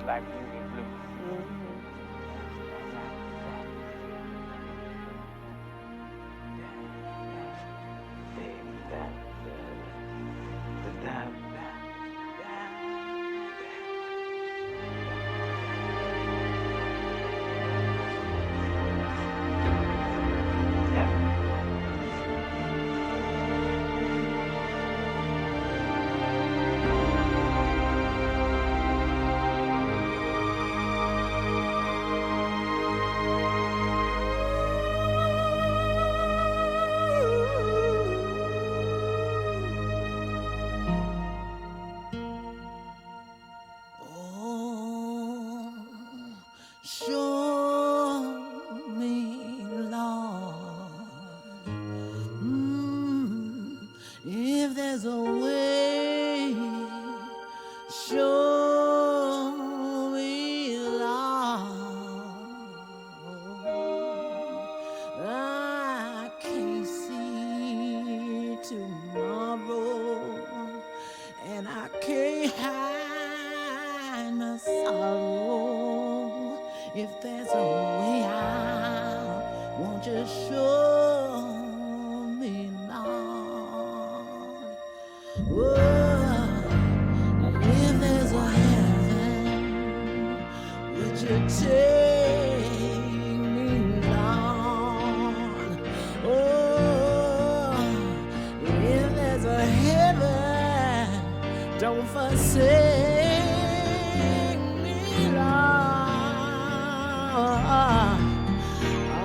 Like moving blue. And I can't hide my sorrow. If there's a way out, won't you show me, Lord? Oh, if there's a heaven, would you take me, Lord? Oh, if there's a heaven, don't forsake me, Lord.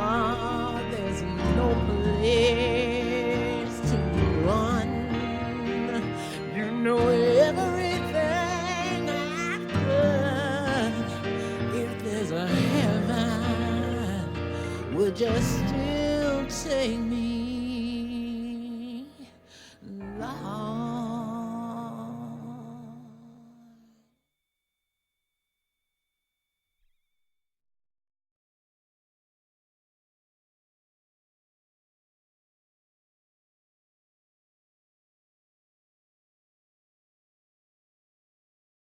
Oh, there's no place to run. You know everything I've done. If there's a heaven, would you still take me?